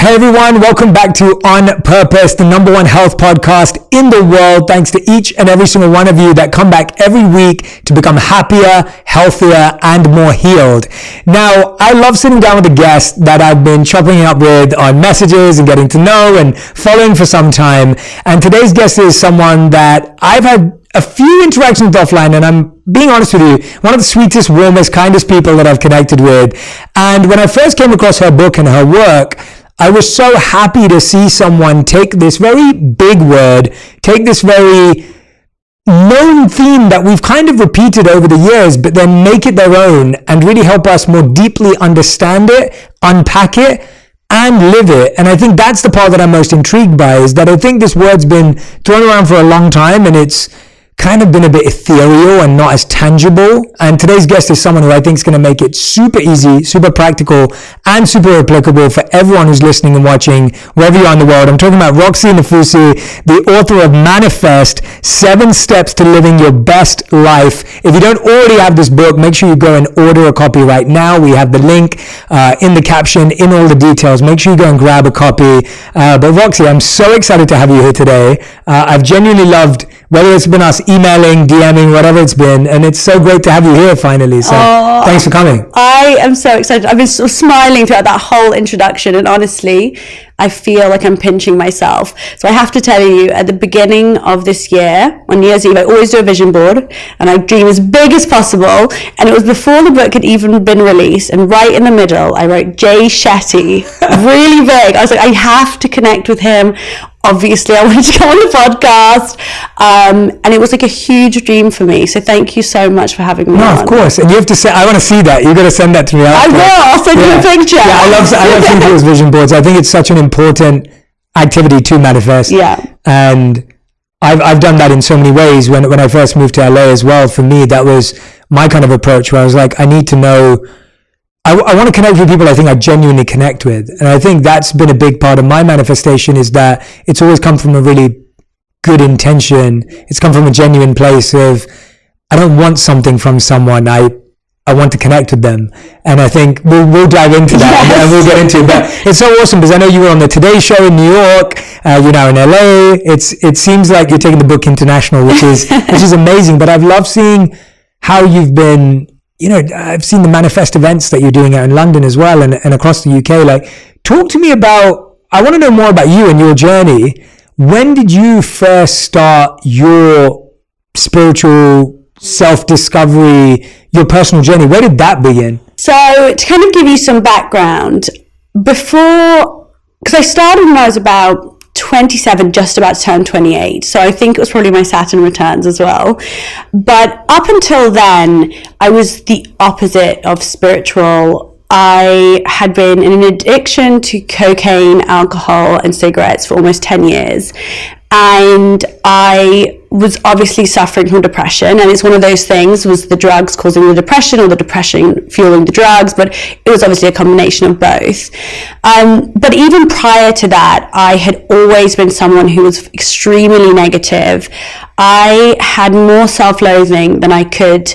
Hey everyone, welcome back to On Purpose, the number one health podcast in the world. Thanks to each and every single one of you that come back every week to become happier, healthier, and more healed. Now, I love sitting down with a guest that I've been chopping it up with on messages and getting to know and following for some time. And today's guest is someone that I've had a few interactions with offline, and I'm being honest with you, one of the sweetest, warmest, kindest people that I've connected with. And when I first came across her book and her work, I was so happy to see someone take this very big word, take this very known theme that we've kind of repeated over the years, but then make it their own and really help us more deeply understand it, unpack it, and live it. And I think that's the part that I'm most intrigued by, is that I think this word's been thrown around for a long time and it's kind of been a bit ethereal and not as tangible. And today's guest is someone who I think is going to make it super easy, super practical, and super applicable for everyone who's listening and watching wherever you are in the world. I'm talking about Roxy Nfusi, the author of Manifest, 7 Steps to Living Your Best Life. If you don't already have this book, make sure you go and order a copy right now. We have the link in the caption, in all the details. Make sure you go and grab a copy. But Roxy, I'm so excited to have you here today. I've genuinely loved, whether it's been us emailing, DMing, whatever it's been, and it's so great to have you here finally. So thanks for coming. I am so excited. I've been sort of smiling throughout that whole introduction, and honestly, I feel like I'm pinching myself. So I have to tell you, at the beginning of this year, on New Year's Eve, I always do a vision board, and I dream as big as possible, and it was before the book had even been released, and right in the middle, I wrote J. Shetty, really big. I was like, I have to connect with him. Obviously, I wanted to come on the podcast, and it was like a huge dream for me. So thank you so much for having me on. Of course. And you have to say, I want to see that. You've got to send that to me. I will. I'll send you a picture. Yeah, I love seeing people's vision boards. I think it's such an important activity to manifest. Yeah. And I've done that in so many ways. When I first moved to LA as well, for me, that was my kind of approach, where I was like, I need to know, I want to connect with people I think I genuinely connect with. And I think that's been a big part of my manifestation, is that it's always come from a really good intention. It's come from a genuine place of, I don't want something from someone. I want to connect with them. And I think we'll dive into that. Yes. And we'll get into it. But it's so awesome because I know you were on the Today Show in New York. You're now in LA. It seems like you're taking the book international, which is amazing. But I've loved seeing how you've been, I've seen the Manifest events that you're doing out in London as well and across the UK. Like, talk to me about, I want to know more about you and your journey. When did you first start your spiritual self-discovery, your personal journey? Where did that begin? So to kind of give you some background, because I started when I was about 27, just about to turn 28. So I think it was probably my Saturn returns as well. But up until then, I was the opposite of spiritual. I had been in an addiction to cocaine, alcohol, and cigarettes for almost 10 years. And I was obviously suffering from depression, and it's one of those things, was the drugs causing the depression or the depression fueling the drugs, but it was obviously a combination of both. But even prior to that, I had always been someone who was extremely negative. I had more self-loathing than I could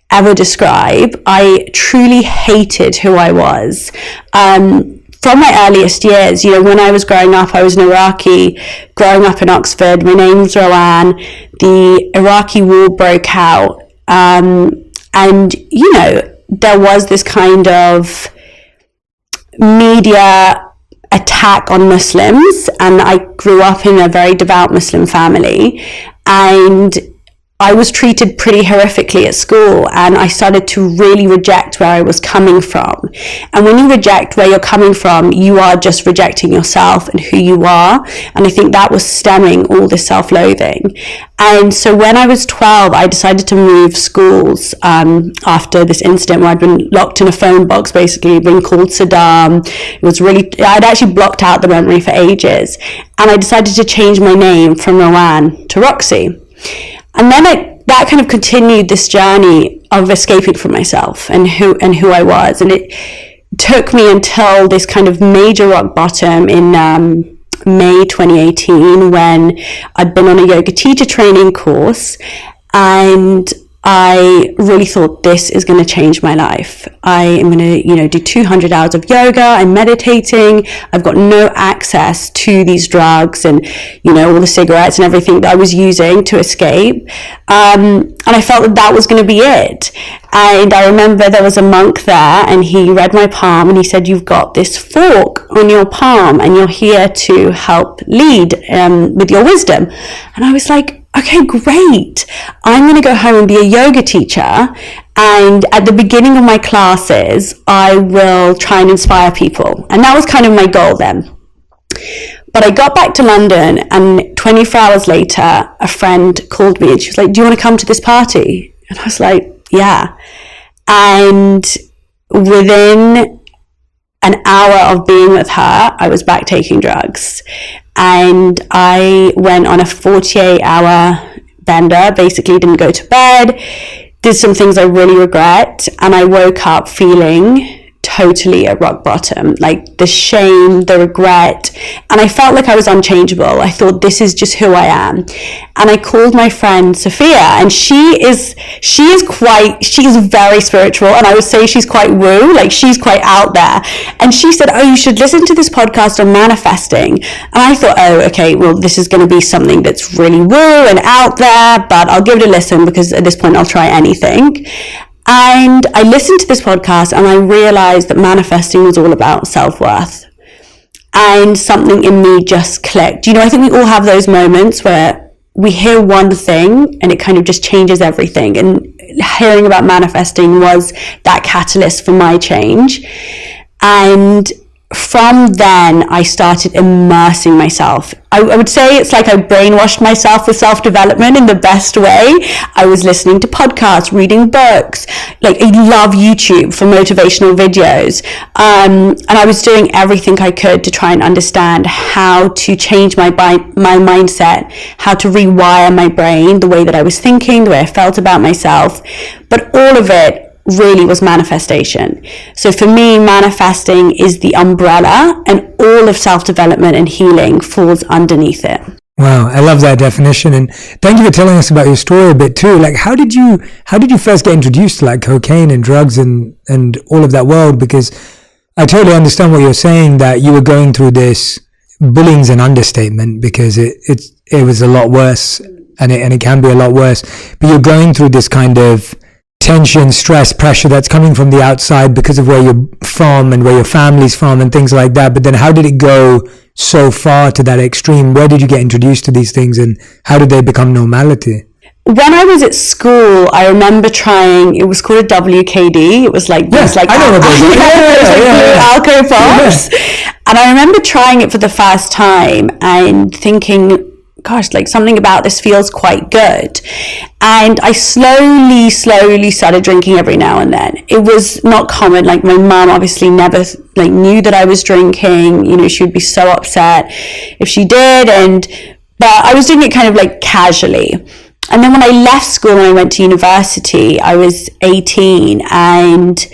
ever describe. I truly hated who I was. From my earliest years, when I was growing up, I was an Iraqi, growing up in Oxford. My name was Rowan. The Iraqi war broke out. And, there was this kind of media attack on Muslims. And I grew up in a very devout Muslim family. And I was treated pretty horrifically at school, and I started to really reject where I was coming from. And when you reject where you're coming from, you are just rejecting yourself and who you are. And I think that was stemming all this self-loathing. And so when I was 12, I decided to move schools after this incident where I'd been locked in a phone box, basically being called Saddam. I'd actually blocked out the memory for ages. And I decided to change my name from Rowan to Roxy. And then that kind of continued this journey of escaping from myself and who I was. And it took me until this kind of major rock bottom in May 2018, when I'd been on a yoga teacher training course, and I really thought, this is going to change my life. I am going to, do 200 hours of yoga. I'm meditating. I've got no access to these drugs and, all the cigarettes and everything that I was using to escape. And I felt that was going to be it. And I remember there was a monk there, and he read my palm and he said, you've got this fork on your palm and you're here to help lead with your wisdom. And I was like, okay, great. I'm going to go home and be a yoga teacher. And at the beginning of my classes, I will try and inspire people. And that was kind of my goal then. But I got back to London, and 24 hours later, a friend called me and she was like, do you want to come to this party? And I was like, yeah. And within an hour of being with her, I was back taking drugs. And I went on a 48-hour bender, basically didn't go to bed, did some things I really regret, and I woke up feeling totally at rock bottom, like the shame, the regret, and I felt like I was unchangeable. I thought, this is just who I am. And I called my friend Sophia, and she is very spiritual, and I would say she's quite woo, like she's quite out there. And she said, oh, you should listen to this podcast on manifesting. And I thought, oh, okay, well, this is going to be something that's really woo and out there, but I'll give it a listen, because at this point I'll try anything. And I listened to this podcast and I realized that manifesting was all about self-worth. And something in me just clicked. I think we all have those moments where we hear one thing and it kind of just changes everything. And hearing about manifesting was that catalyst for my change. And from then, I started immersing myself. I would say it's like I brainwashed myself with self-development in the best way. I was listening to podcasts, reading books. Like, I love YouTube for motivational videos. And I was doing everything I could to try and understand how to change my mindset, how to rewire my brain, the way that I was thinking, the way I felt about myself. But all of it really was manifestation. So for me, manifesting is the umbrella, and all of self-development and healing falls underneath it. Wow, I love that definition, and thank you for telling us about your story a bit too. Like, how did you first get introduced to like cocaine and drugs and all of that world? Because I totally understand what you're saying, that you were going through this. Bullying's an understatement, because it was a lot worse, and it can be a lot worse. But you're going through this kind of tension, stress, pressure that's coming from the outside because of where you're from and where your family's from and things like that. But then how did it go so far to that extreme? Where did you get introduced to these things, and how did they become normality? When I was at school, I remember trying, it was called a WKD. It was like, yes, I know what those are. Alco Pops. And I remember trying it for the first time and thinking, gosh, like something about this feels quite good. And I slowly started drinking every now and then. It was not common. Like, my mom obviously never like knew that I was drinking. She would be so upset if she did. But I was doing it kind of like casually. And then when I left school and I went to university, I was 18, and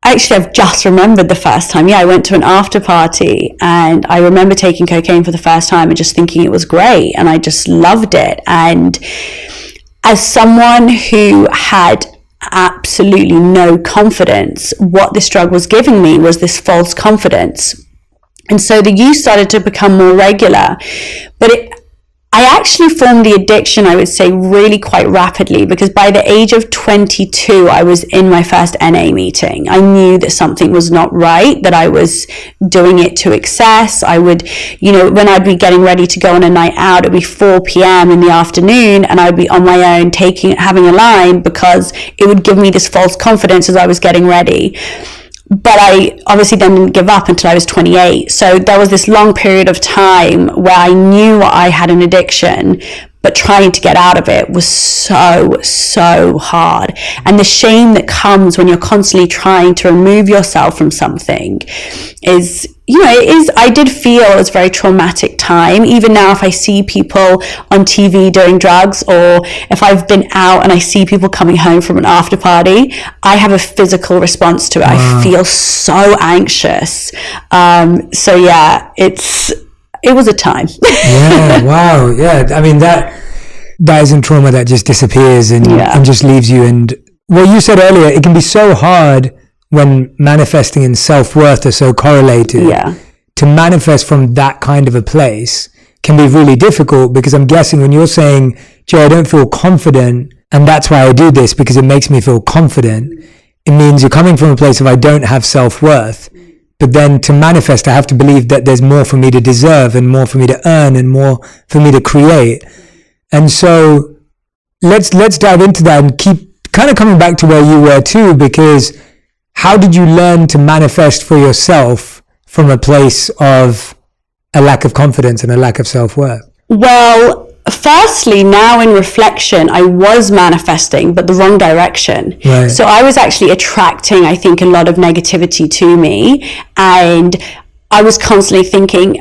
actually, I've just remembered the first time. Yeah, I went to an after party, and I remember taking cocaine for the first time and just thinking it was great, and I just loved it. And as someone who had absolutely no confidence, what this drug was giving me was this false confidence. And so the use started to become more regular. But I actually formed the addiction, I would say, really quite rapidly, because by the age of 22, I was in my first NA meeting. I knew that something was not right, that I was doing it to excess. I would, when I'd be getting ready to go on a night out, it'd be 4 p.m. in the afternoon, and I'd be on my own having a line, because it would give me this false confidence as I was getting ready. But I obviously then didn't give up until I was 28. So there was this long period of time where I knew I had an addiction, but trying to get out of it was so hard. And the shame that comes when you're constantly trying to remove yourself from something is, I did feel it was a very traumatic time. Even now, if I see people on TV doing drugs, or if I've been out and I see people coming home from an after party, I have a physical response to it. Wow. I feel so anxious. So yeah, it was a time. Yeah, wow. Yeah, I mean, that isn't trauma that just disappears and just leaves you. And what you said earlier, it can be so hard when manifesting and self-worth are so correlated. To manifest from that kind of a place can be really difficult, because I'm guessing when you're saying, Joe, I don't feel confident, and that's why I do this because it makes me feel confident, it means you're coming from a place of I don't have self-worth. But then to manifest, I have to believe that there's more for me to deserve and more for me to earn and more for me to create. And so let's dive into that and keep kind of coming back to where you were too, because how did you learn to manifest for yourself from a place of a lack of confidence and a lack of self-worth? Well, firstly, now in reflection, I was manifesting, but the wrong direction. Right. So I was actually attracting, I think, a lot of negativity to me. And I was constantly thinking,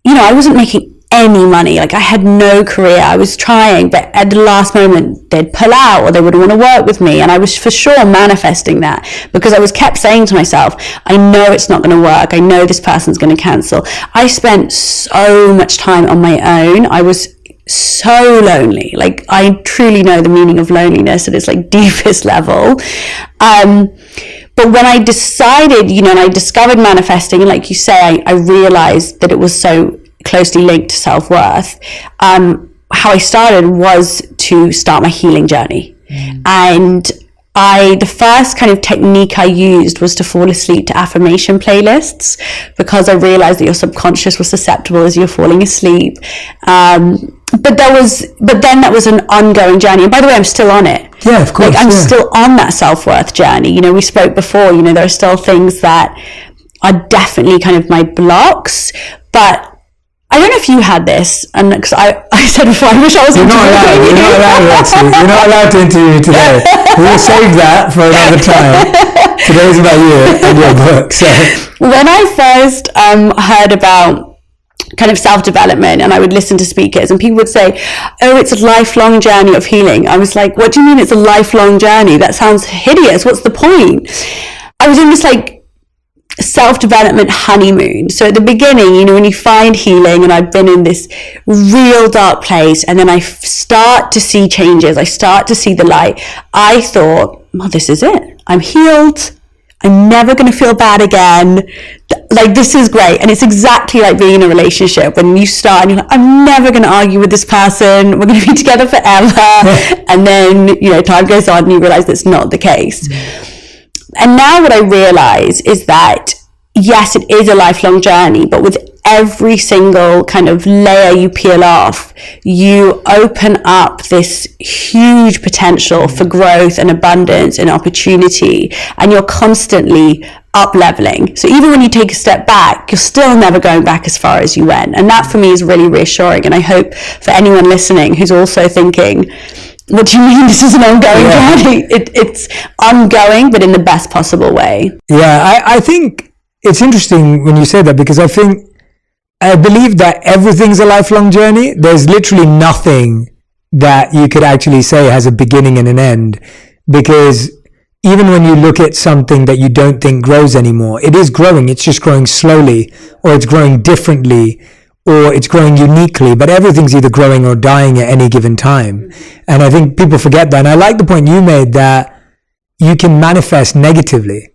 I wasn't making any money. Like, I had no career. I was trying, but at the last moment they'd pull out or they wouldn't want to work with me. And I was for sure manifesting that, because I was kept saying to myself, I know it's not going to work. I know this person's going to cancel. I spent so much time on my own. I was so lonely. Like, I truly know the meaning of loneliness at its like deepest level. But when I decided, and I discovered manifesting, and like you say, I realized that it was so closely linked to self-worth. How I started was to start my healing journey. And the first kind of technique I used was to fall asleep to affirmation playlists, because I realized that your subconscious was susceptible as you're falling asleep. But then that was an ongoing journey. And by the way, I'm still on it. Yeah, of course. Like, I'm still on that self-worth journey. We spoke before, there are still things that are definitely kind of my blocks, but I don't know if you had this, and because I said before, I wish I was interviewing you. You're not allowed to interview today. We'll save that for another time. Today's about you and your book. So when I first heard about kind of self-development, and I would listen to speakers, and people would say, oh, it's a lifelong journey of healing. I was like, what do you mean it's a lifelong journey? That sounds hideous. What's the point? I was in this like self-development honeymoon. So at the beginning, when you find healing, and I've been in this real dark place, and then I start to see changes, I start to see the light, I thought, well, this is it. I'm healed. I'm never going to feel bad again. Like, this is great. And it's exactly like being in a relationship when you start and you're like, I'm never going to argue with this person. We're going to be together forever. And then, time goes on and you realize that's not the case. And now what I realize is that, yes, it is a lifelong journey, but with every single kind of layer you peel off, you open up this huge potential for growth and abundance and opportunity, and you're constantly up leveling. So even when you take a step back, you're still never going back as far as you went. And that for me is really reassuring. And I hope for anyone listening who's also thinking, what do you mean this is an ongoing journey? It's ongoing, but in the best possible way. Yeah, I think it's interesting when you say that, because I believe that everything's a lifelong journey. There's literally nothing that you could actually say has a beginning and an end, because even when you look at something that you don't think grows anymore, it is growing. It's just growing slowly, or it's growing differently, or it's growing uniquely, but everything's either growing or dying at any given time. And I think people forget that. And I like the point you made that you can manifest negatively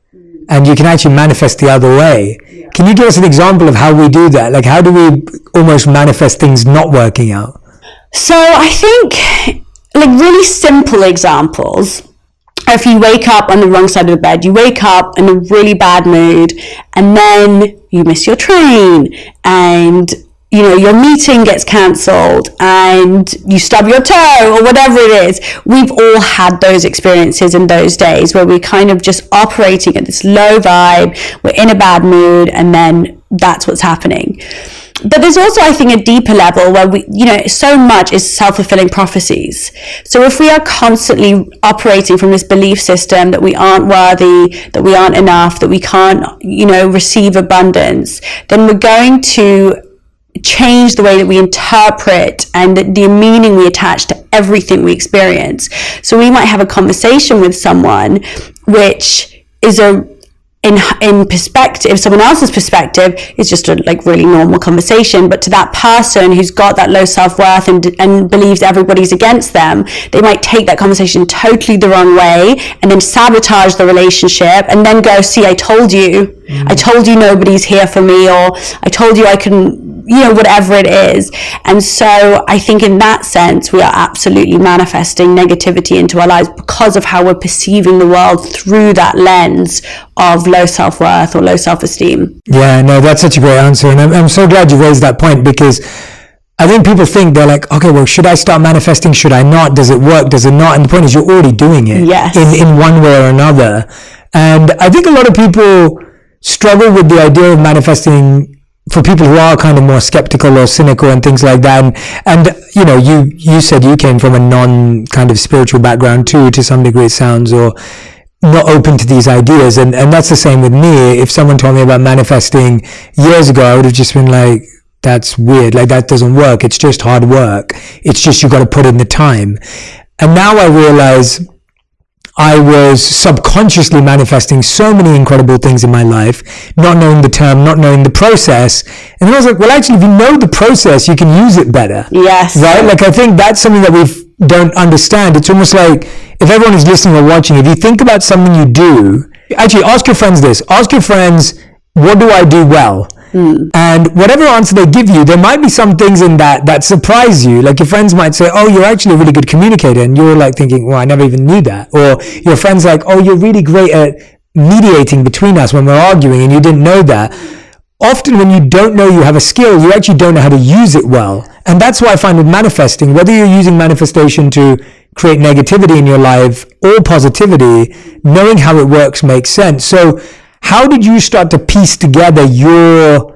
and you can actually manifest the other way. Can you give us an example of how we do that? Like, how do we almost manifest things not working out? So I think, like, really simple examples are if you wake up on the wrong side of the bed, you wake up in a really bad mood, and then you miss your train, and your meeting gets cancelled, and you stub your toe, or whatever it is. We've all had those experiences in those days where we're kind of just operating at this low vibe, we're in a bad mood, and then that's what's happening. But there's also, I think, a deeper level where we, so much is self-fulfilling prophecies. So if we are constantly operating from this belief system that we aren't worthy, that we aren't enough, that we can't, receive abundance, then we're going to change the way that we interpret and the meaning we attach to everything we experience. So we might have a conversation with someone which is a in perspective, someone else's perspective, it's just a like really normal conversation. But to that person who's got that low self-worth and believes everybody's against them, they might take that conversation totally the wrong way and then sabotage the relationship and then go, see, I told you nobody's here for me, or I told you I couldn't, whatever it is. And so I think in that sense, we are absolutely manifesting negativity into our lives because of how we're perceiving the world through that lens of low self-worth or low self-esteem. Yeah, no, that's such a great answer. And I'm so glad you raised that point, because I think people think, they're like, okay, well, should I start manifesting? Should I not? Does it work? Does it not? And the point is, you're already doing it. Yes. in one way or another. And I think a lot of people struggle with the idea of manifesting for people who are kind of more skeptical or cynical and things like that. And you said you came from a non kind of spiritual background too, to some degree it sounds, or not open to these ideas. And that's the same with me. If someone told me about manifesting years ago, I would have just been like, that's weird. Like, that doesn't work. It's just hard work. It's just, you got to put in the time. And now I realize I was subconsciously manifesting so many incredible things in my life, not knowing the term, not knowing the process. And then I was like, well, actually, if you know the process, you can use it better. Yes. Right? Like, I think that's something that we don't understand. It's almost like, if everyone is listening or watching, if you think about something you do, actually ask your friends this. Ask your friends, what do I do well? And whatever answer they give you, there might be some things in that surprise you. Like, your friends might say, oh, you're actually a really good communicator. And you're like thinking, well, I never even knew that. Or your friend's like, oh, you're really great at mediating between us when we're arguing, and you didn't know that. Often when you don't know you have a skill, you actually don't know how to use it well. And that's why I find with manifesting, whether you're using manifestation to create negativity in your life or positivity, knowing how it works makes sense. So how did you start to piece together your,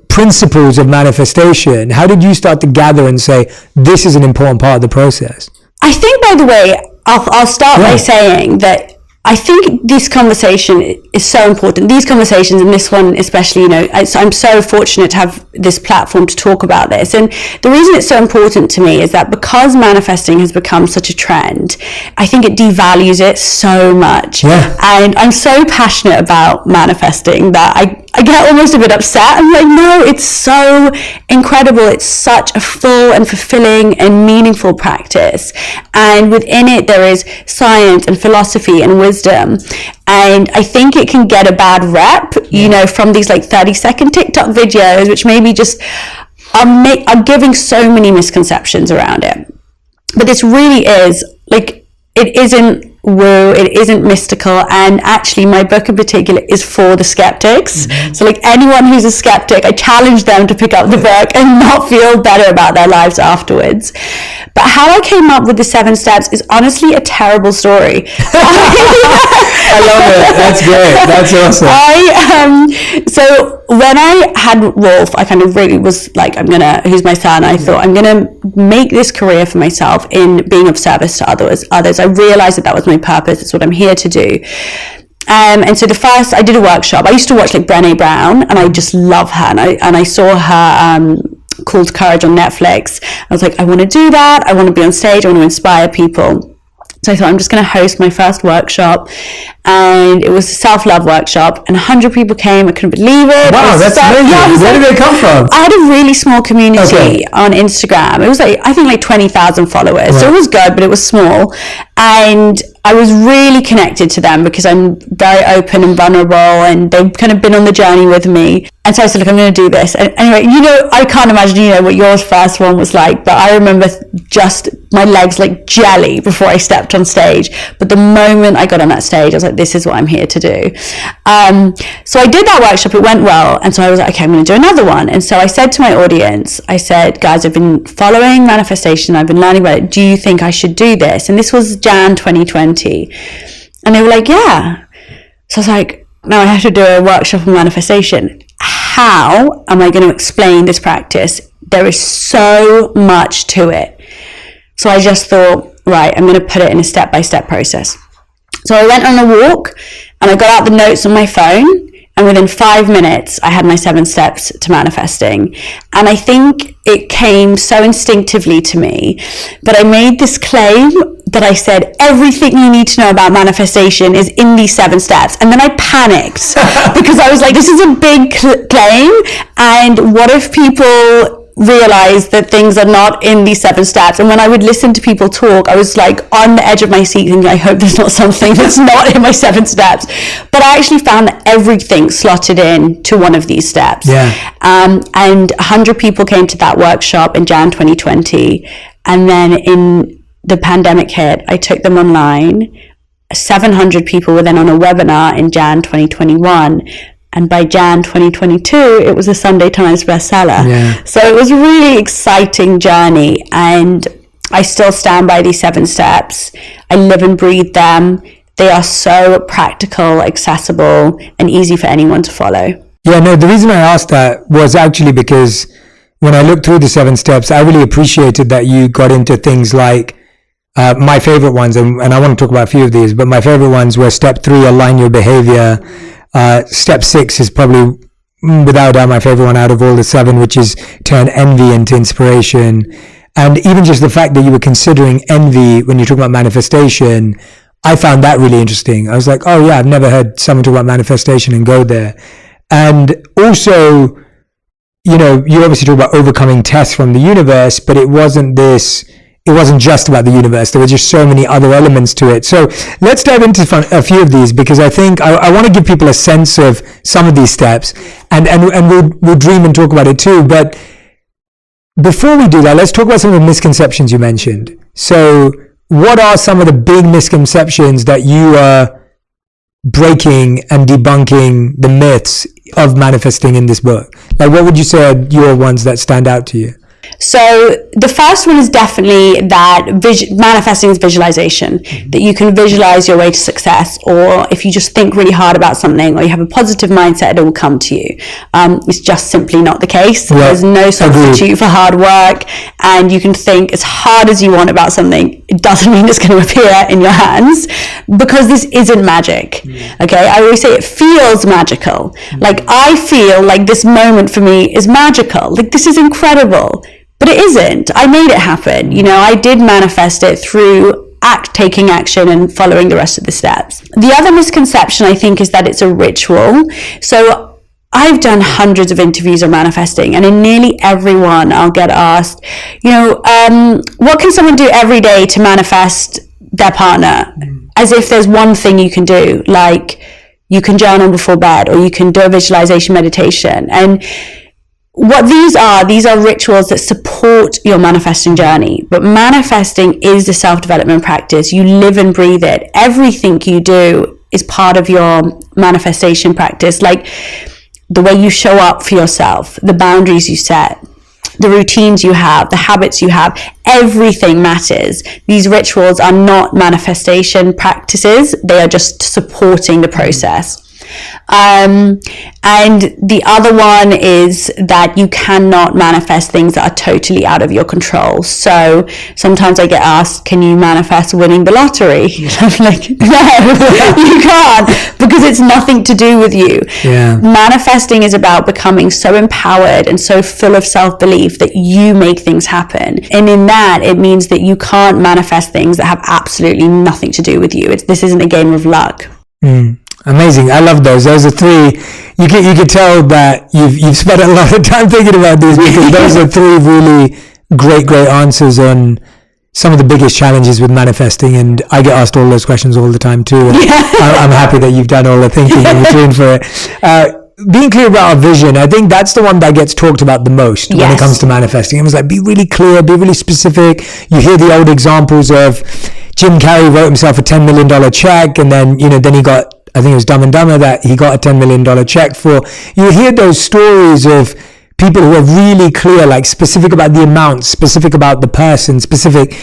principles of manifestation? How did you start to gather and say, this is an important part of the process? I think, by the way, I'll start by saying that I think this conversation is so important. These conversations, and this one especially, I'm so fortunate to have this platform to talk about this. And the reason it's so important to me is that because manifesting has become such a trend, I think it devalues it so much. Yeah. And I'm so passionate about manifesting that I get almost a bit upset. I'm like, no, it's so incredible. It's such a full and fulfilling and meaningful practice. And within it, there is science and philosophy and wisdom. And I think it can get a bad rep, from these like 30-second TikTok videos, which maybe just are giving so many misconceptions around it. But this really is, like, it isn't woo, it isn't mystical, and actually my book in particular is for the skeptics. So like, anyone who's a skeptic, I challenge them to pick up the book and not feel better about their lives afterwards. But how I came up with the 7 steps is honestly a terrible story. I love it. That's great. That's awesome. So when I had Rolf, I kind of really was like, who's my son, I thought, I'm gonna make this career for myself in being of service to others. I realized that was my purpose. It's what I'm here to do. And so I did a workshop. I used to watch like Brené Brown, and I just love her. And I saw her Called Courage on Netflix. I was like, I want to do that. I want to be on stage. I want to inspire people. So I thought, I'm just going to host my first workshop. And it was a self-love workshop, and 100 people came. I couldn't believe it. Wow, that's amazing. Yeah, where did they come from? I had a really small community on Instagram. It was I think 20,000 followers. Right. So it was good, but it was small. And I was really connected to them because I'm very open and vulnerable, and they've kind of been on the journey with me. And so I said, look, I'm going to do this. And anyway, I can't imagine, what your first one was like, but I remember just my legs like jelly before I stepped on stage. But the moment I got on that stage, I was like, this is what I'm here to do. So I did that workshop. It went well. And so I was like, okay, I'm going to do another one. And so I said to my audience, I said, guys, I've been following manifestation. I've been learning about it. Do you think I should do this? And this was Jan 2020. And they were like, yeah. So I was like, now I have to do a workshop on manifestation. How am I going to explain this practice? There is so much to it. So I just thought, right, I'm going to put it in a step-by-step process. So I went on a walk, and I got out the notes on my phone, And within 5 minutes, I had my 7 steps to manifesting. And I think it came so instinctively to me. But I made this claim that I said, everything you need to know about manifestation is in these 7 steps. And then I panicked because I was like, this is a big claim. And what if people realize that things are not in these 7 steps? And when I would listen to people talk, I was like on the edge of my seat thinking, I hope there's not something that's not in my 7 steps. But I actually found that everything slotted in to one of these steps. And 100 people came to that workshop in Jan 2020. And then in the pandemic hit, I took them online. 700 people were then on a webinar in Jan 2021. And by Jan 2022, it was a Sunday Times bestseller. So it was a really exciting journey. And I still stand by these 7 steps. I live and breathe them. They are so practical, accessible, and easy for anyone to follow. Yeah, no, the reason I asked that was actually because when I looked through the 7 steps, I really appreciated that you got into things like my favorite ones. And I want to talk about a few of these, but my favorite ones were step 3, align your behavior. Step 6 is probably without doubt my favorite one out of all the 7, which is turn envy into inspiration. And even just the fact that you were considering envy when you talk about manifestation, I found that really interesting. I was like, oh yeah, I've never heard someone talk about manifestation and go there. And also, you know, you obviously talk about overcoming tests from the universe, but it wasn't just about the universe. There were just so many other elements to it. So let's dive into a few of these, because I think I want to give people a sense of some of these steps, and we'll dream and talk about it too. But before we do that, let's talk about some of the misconceptions you mentioned. So what are some of the big misconceptions that you are breaking and debunking the myths of manifesting in this book? Like, what would you say are your ones that stand out to you? So the first one is definitely that manifesting is visualization, that you can visualize your way to success, or if you just think really hard about something or you have a positive mindset, it will come to you. It's just simply not the case. Yeah, there's no substitute for hard work, and you can think as hard as you want about something. It doesn't mean it's going to appear in your hands, because this isn't magic. Okay, I always say it feels magical. Like, I feel like this moment for me is magical. Like, this is incredible. But it isn't. I made it happen. You know, I did manifest it through taking action and following the rest of the steps. The other misconception, I think, is that it's a ritual. So I've done hundreds of interviews on manifesting, and in nearly every one I'll get asked, you know, what can someone do every day to manifest their partner? As if there's one thing you can do, like you can journal before bed, or you can do a visualization meditation. And what these are rituals that support your manifesting journey. But manifesting is the self-development practice. You live and breathe it. Everything you do is part of your manifestation practice. Like the way you show up for yourself, the boundaries you set, the routines you have, the habits you have, everything matters. These rituals are not manifestation practices. They are just supporting the process. And the other one is that you cannot manifest things that are totally out of your control. So sometimes I get asked, can you manifest winning the lottery? I'm like, no, you can't, because it's nothing to do with you. Manifesting is about becoming so empowered and so full of self-belief that you make things happen. And in that, it means that you can't manifest things that have absolutely nothing to do with you. This isn't a game of luck. Amazing. I love those. Those are 3. You can tell that you've spent a lot of time thinking about these, because those are 3 really great answers on some of the biggest challenges with manifesting. And I get asked all those questions all the time too. And I'm happy that you've done all the thinking in between for it. Being clear about our vision, I think that's the one that gets talked about the most when it comes to manifesting. It was like, be really clear, be really specific. You hear the old examples of Jim Carrey wrote himself a $10 million check, and then, you know, then he got, I think it was Dumb and Dumber that he got a $10 million check for. You hear those stories of people who are really clear, like specific about the amount, specific about the person, specific.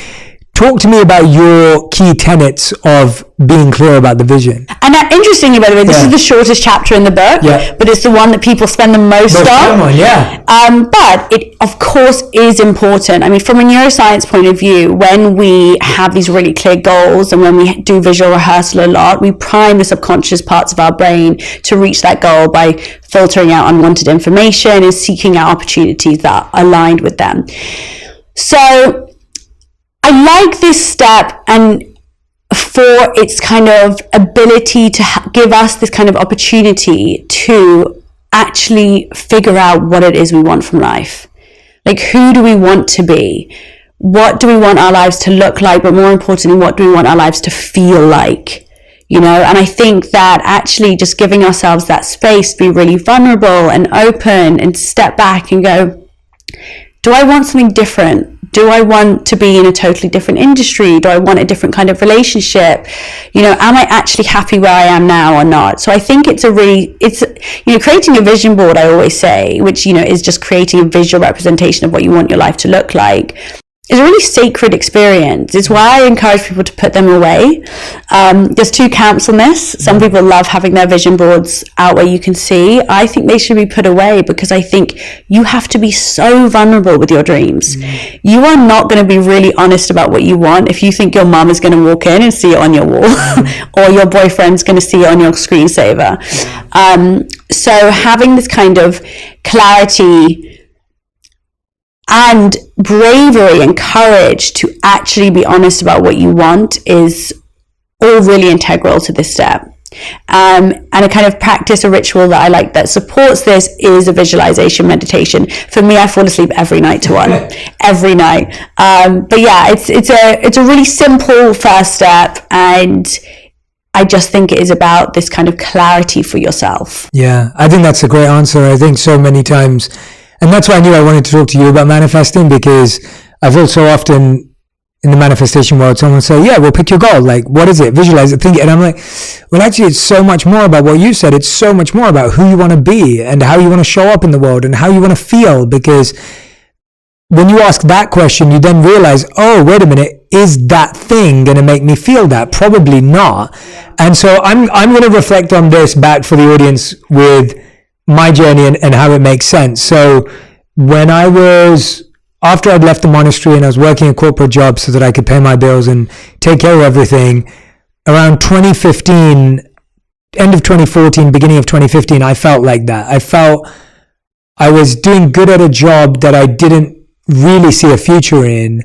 Talk to me about your key tenets of being clear about the vision. And interestingly, by the way, this is the shortest chapter in the book, but it's the one that people spend the most on. But it, of course, is important. I mean, from a neuroscience point of view, when we have these really clear goals and when we do visual rehearsal a lot, we prime the subconscious parts of our brain to reach that goal by filtering out unwanted information and seeking out opportunities that are aligned with them. So I like this step, and for its kind of ability to give us this kind of opportunity to actually figure out what it is we want from life. Like, who do we want to be? What do we want our lives to look like? But more importantly, what do we want our lives to feel like? You know, and I think that actually just giving ourselves that space to be really vulnerable and open and step back and go, do I want something different? Do I want to be in a totally different industry? Do I want a different kind of relationship? You know, am I actually happy where I am now or not? So I think it's creating a vision board, I always say, which, you know, is just creating a visual representation of what you want your life to look like, is a really sacred experience. It's why I encourage people to put them away. There's two camps on this. Some people love having their vision boards out where you can see. I think they should be put away because I think you have to be so vulnerable with your dreams. You are not going to be really honest about what you want if you think your mom is going to walk in and see it on your wall or your boyfriend's going to see it on your screensaver. So having this kind of clarity and bravery and courage to actually be honest about what you want is all really integral to this step. And a kind of practice, a ritual that I like that supports this is a visualization meditation. For me, I fall asleep every night to one, every night. But yeah, it's a really simple first step, and I just think it is about this kind of clarity for yourself. Yeah, I think that's a great answer. I think so many times, and that's why I knew I wanted to talk to you about manifesting, because I've heard so often in the manifestation world, someone say, yeah, well, pick your goal. Like, what is it? Visualize it, think it. And I'm like, well, actually, it's so much more about what you said. It's so much more about who you want to be and how you want to show up in the world and how you want to feel. Because when you ask that question, you then realize, oh, wait a minute, is that thing going to make me feel that? Probably not. Yeah. And so I'm going to reflect on this back for the audience with my journey and how it makes sense. So when after I'd left the monastery and I was working a corporate job so that I could pay my bills and take care of everything, around 2015, end of 2014, beginning of 2015, I felt like that. I felt I was doing good at a job that I didn't really see a future in,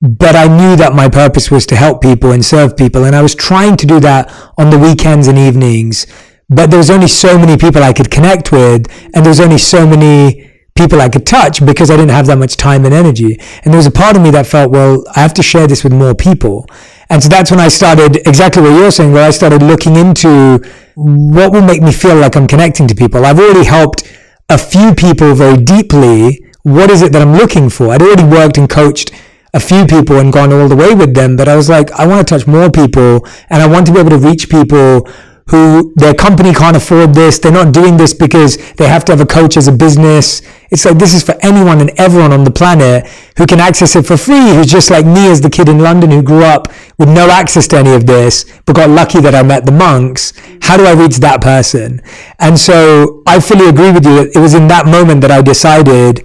but I knew that my purpose was to help people and serve people. And I was trying to do that on the weekends and evenings, but there was only so many people I could connect with, and there was only so many people I could touch because I didn't have that much time and energy. And there was a part of me that felt, well, I have to share this with more people. And so that's when I started exactly what you're saying, where I started looking into what will make me feel like I'm connecting to people. I've already helped a few people very deeply. What is it that I'm looking for? I'd already worked and coached a few people and gone all the way with them, but I was like, I want to touch more people, and I want to be able to reach people who their company can't afford this. They're not doing this because they have to have a coach as a business. It's like, this is for anyone and everyone on the planet who can access it for free, who's just like me as the kid in London who grew up with no access to any of this, but got lucky that I met the monks. How do I reach that person? And so I fully agree with you. It was in that moment that I decided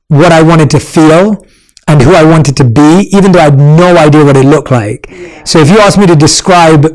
what I wanted to feel and who I wanted to be, even though I had no idea what it looked like. Yeah. So if you asked me to describe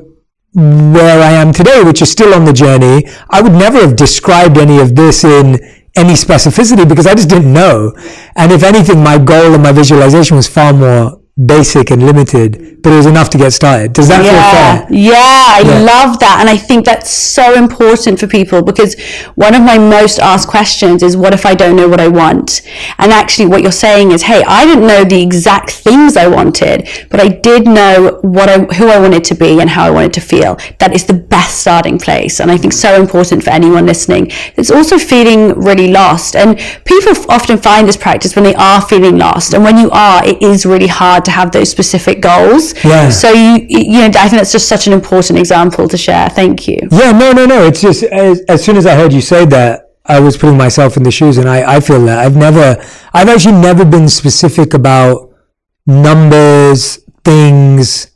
where I am today, which is still on the journey, I would never have described any of this in any specificity because I just didn't know. And if anything, my goal and my visualization was far more basic and limited, but it was enough to get started. Does that feel fair? Yeah, I love that. And I think that's so important for people, because one of my most asked questions is, what if I don't know what I want? And actually what you're saying is, hey, I didn't know the exact things I wanted, but I did know who I wanted to be and how I wanted to feel. That is the best starting place. And I think so important for anyone listening. It's also feeling really lost. And people often find this practice when they are feeling lost. And when you are, it is really hard to have those specific goals. Yeah. So you know, I think that's just such an important example to share. Thank you. Yeah, no. It's just as soon as I heard you say that, I was putting myself in the shoes, and I feel that I've actually never been specific about numbers, things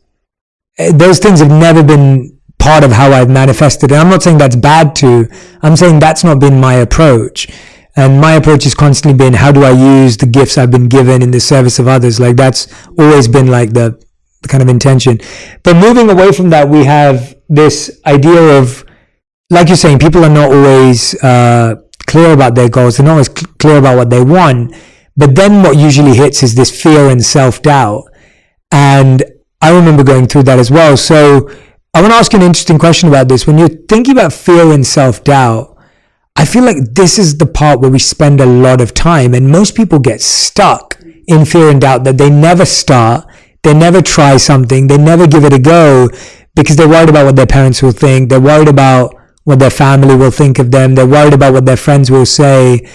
have never been part of how I've manifested. And I'm not saying that's bad too. I'm saying that's not been my approach. And my approach has constantly been, how do I use the gifts I've been given in the service of others? Like, that's always been like the kind of intention. But moving away from that, we have this idea of, like you're saying, people are not always clear about their goals. They're not always clear about what they want. But then what usually hits is this fear and self-doubt. And I remember going through that as well. So I want to ask you an interesting question about this. When you're thinking about fear and self-doubt, I feel like this is the part where we spend a lot of time, and most people get stuck in fear and doubt, that they never start, they never try something, they never give it a go, because they're worried about what their parents will think, they're worried about what their family will think of them, they're worried about what their friends will say.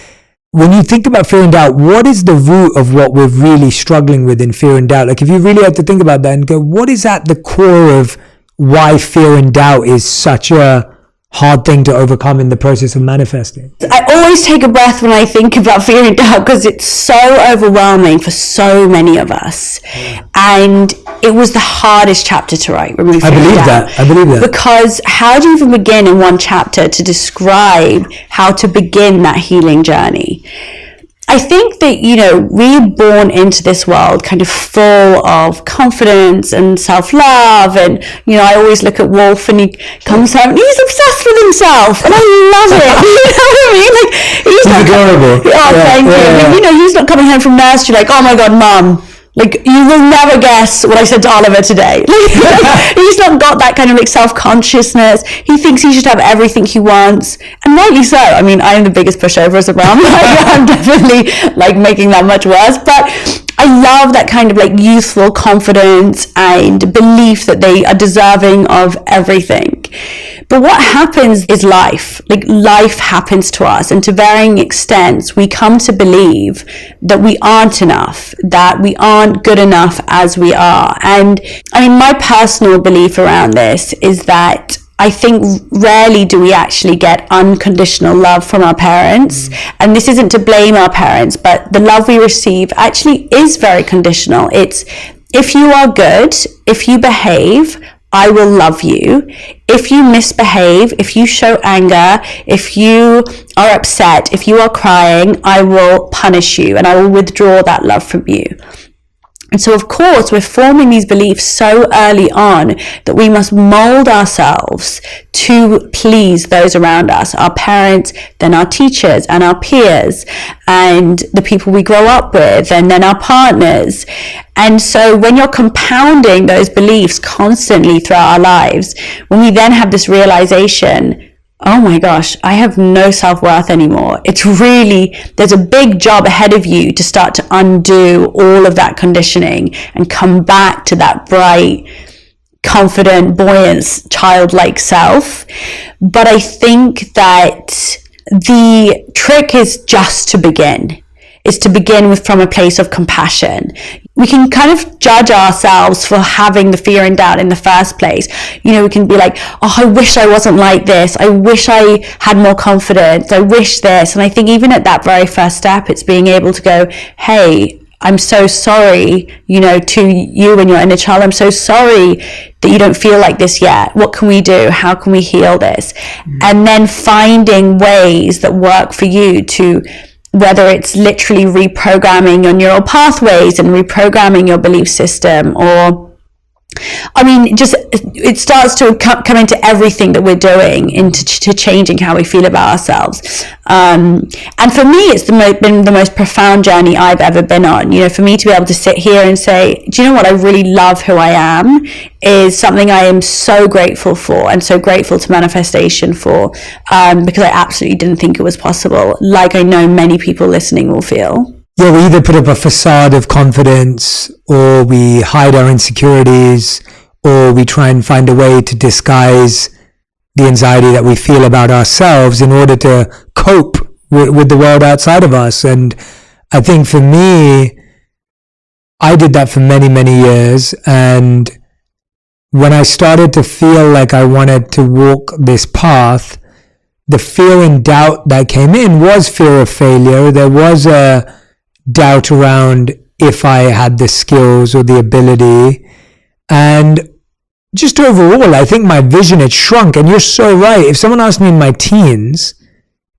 When you think about fear and doubt, what is the root of what we're really struggling with in fear and doubt? Like, if you really had to think about that and go, what is at the core of why fear and doubt is such a hard thing to overcome in the process of manifesting? I always take a breath when I think about fear and doubt, because it's so overwhelming for so many of us. And it was the hardest chapter to write. I believe that. Because how do you even begin in one chapter to describe how to begin that healing journey? I think that, we're born into this world kind of full of confidence and self-love. And, I always look at Wolf, and he comes home and he's obsessed with himself. And I love it. You know what I mean? Like, he's adorable. Thank you. And, he's not coming home from nursery like, oh my God, Mum. Like, you will never guess what I said to Oliver today. He's not got that kind of self-consciousness. He thinks he should have everything he wants. And rightly so. I mean, I'm the biggest pushover as a mom. I'm definitely making that much worse. But I love that kind of youthful confidence and belief that they are deserving of everything. But what happens is life. Life happens to us, and to varying extents, we come to believe that we aren't enough, that we aren't good enough as we are. And I mean, my personal belief around this is that I think rarely do we actually get unconditional love from our parents. And this isn't to blame our parents, but the love we receive actually is very conditional. It's, if you are good, if you behave, I will love you. If you misbehave, if you show anger, if you are upset, if you are crying, I will punish you and I will withdraw that love from you. And so, of course, we're forming these beliefs so early on that we must mold ourselves to please those around us, our parents, then our teachers and our peers, and the people we grow up with, and then our partners. And so when you're compounding those beliefs constantly throughout our lives, when we then have this realization, oh my gosh, I have no self-worth anymore. It's really, there's a big job ahead of you to start to undo all of that conditioning and come back to that bright, confident, buoyant, childlike self. But I think that the trick is just to begin. Is to begin with from a place of compassion. We can kind of judge ourselves for having the fear and doubt in the first place. We can be like, oh, I wish I wasn't like this. I wish I had more confidence. I wish this. And I think even at that very first step, it's being able to go, hey, I'm so sorry, to you and your inner child. I'm so sorry that you don't feel like this yet. What can we do? How can we heal this? And then finding ways that work for you to, whether it's literally reprogramming your neural pathways and reprogramming your belief system, or I mean, just it starts to come into everything that we're doing, into changing how we feel about ourselves. And for me, it's been the most profound journey I've ever been on. For me to be able to sit here and say, do you know what, I really love who I am, is something I am so grateful for, and so grateful to manifestation for, because I absolutely didn't think it was possible, like I know many people listening will feel. Yeah, we either put up a facade of confidence, or we hide our insecurities, or we try and find a way to disguise the anxiety that we feel about ourselves in order to cope with the world outside of us. And I think for me, I did that for many, many years. And when I started to feel like I wanted to walk this path, the fear and doubt that came in was fear of failure. There was a doubt around if I had the skills or the ability. And just overall, I think my vision had shrunk. And you're so right. If someone asked me in my teens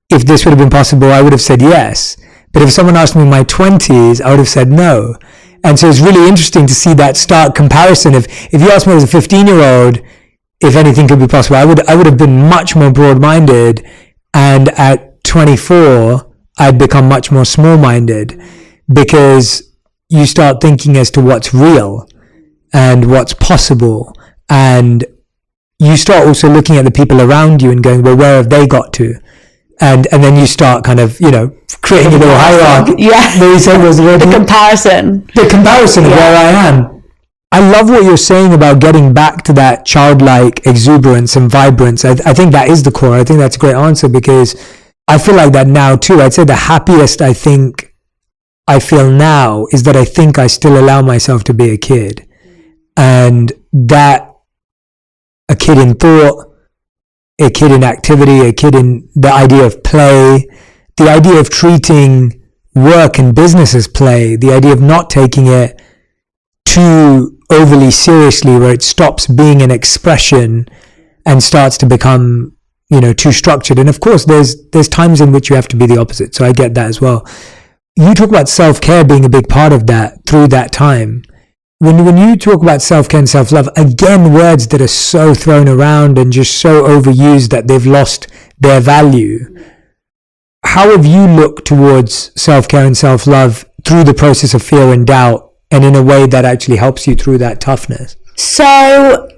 if this would have been possible, I would have said yes. But if someone asked me in my 20s, I would have said no. And so it's really interesting to see that stark comparison. If you asked me as a 15-year-old if anything could be possible, I would have been much more broad-minded. And at 24, I'd become much more small-minded, because you start thinking as to what's real and what's possible. And you start also looking at the people around you and going, well, where have they got to? And then you start kind of, creating a little hierarchy. Yeah. The comparison of where I am. I love what you're saying about getting back to that childlike exuberance and vibrance. I think that is the core. I think that's a great answer, because I feel like that now too. I'd say the happiest I think I feel now is that I think I still allow myself to be a kid. And that a kid in thought, a kid in activity, a kid in the idea of play, the idea of treating work and business as play, the idea of not taking it too overly seriously, where it stops being an expression and starts to become, too structured. And of course, there's times in which you have to be the opposite. So I get that as well. You talk about self-care being a big part of that through that time. When you talk about self-care and self-love, again, words that are so thrown around and just so overused that they've lost their value. How have you looked towards self-care and self-love through the process of fear and doubt, and in a way that actually helps you through that toughness? So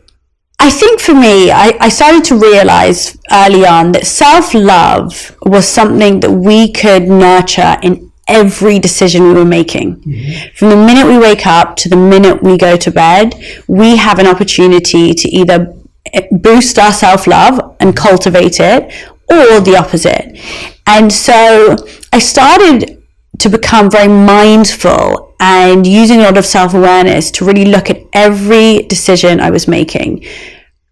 I think for me, I started to realize early on that self-love was something that we could nurture in every decision we were making. Mm-hmm. From the minute we wake up to the minute we go to bed, we have an opportunity to either boost our self-love and cultivate it, or the opposite. And so I started to become very mindful and using a lot of self-awareness to really look at every decision I was making.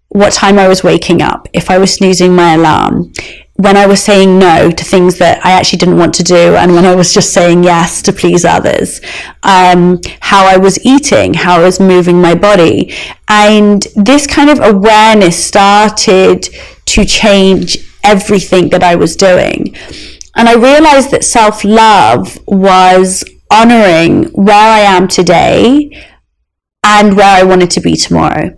What time I was waking up, if I was snoozing my alarm, when I was saying no to things that I actually didn't want to do, and when I was just saying yes to please others, how I was eating, how I was moving my body. And this kind of awareness started to change everything that I was doing. And I realized that self-love was honoring where I am today and where I wanted to be tomorrow.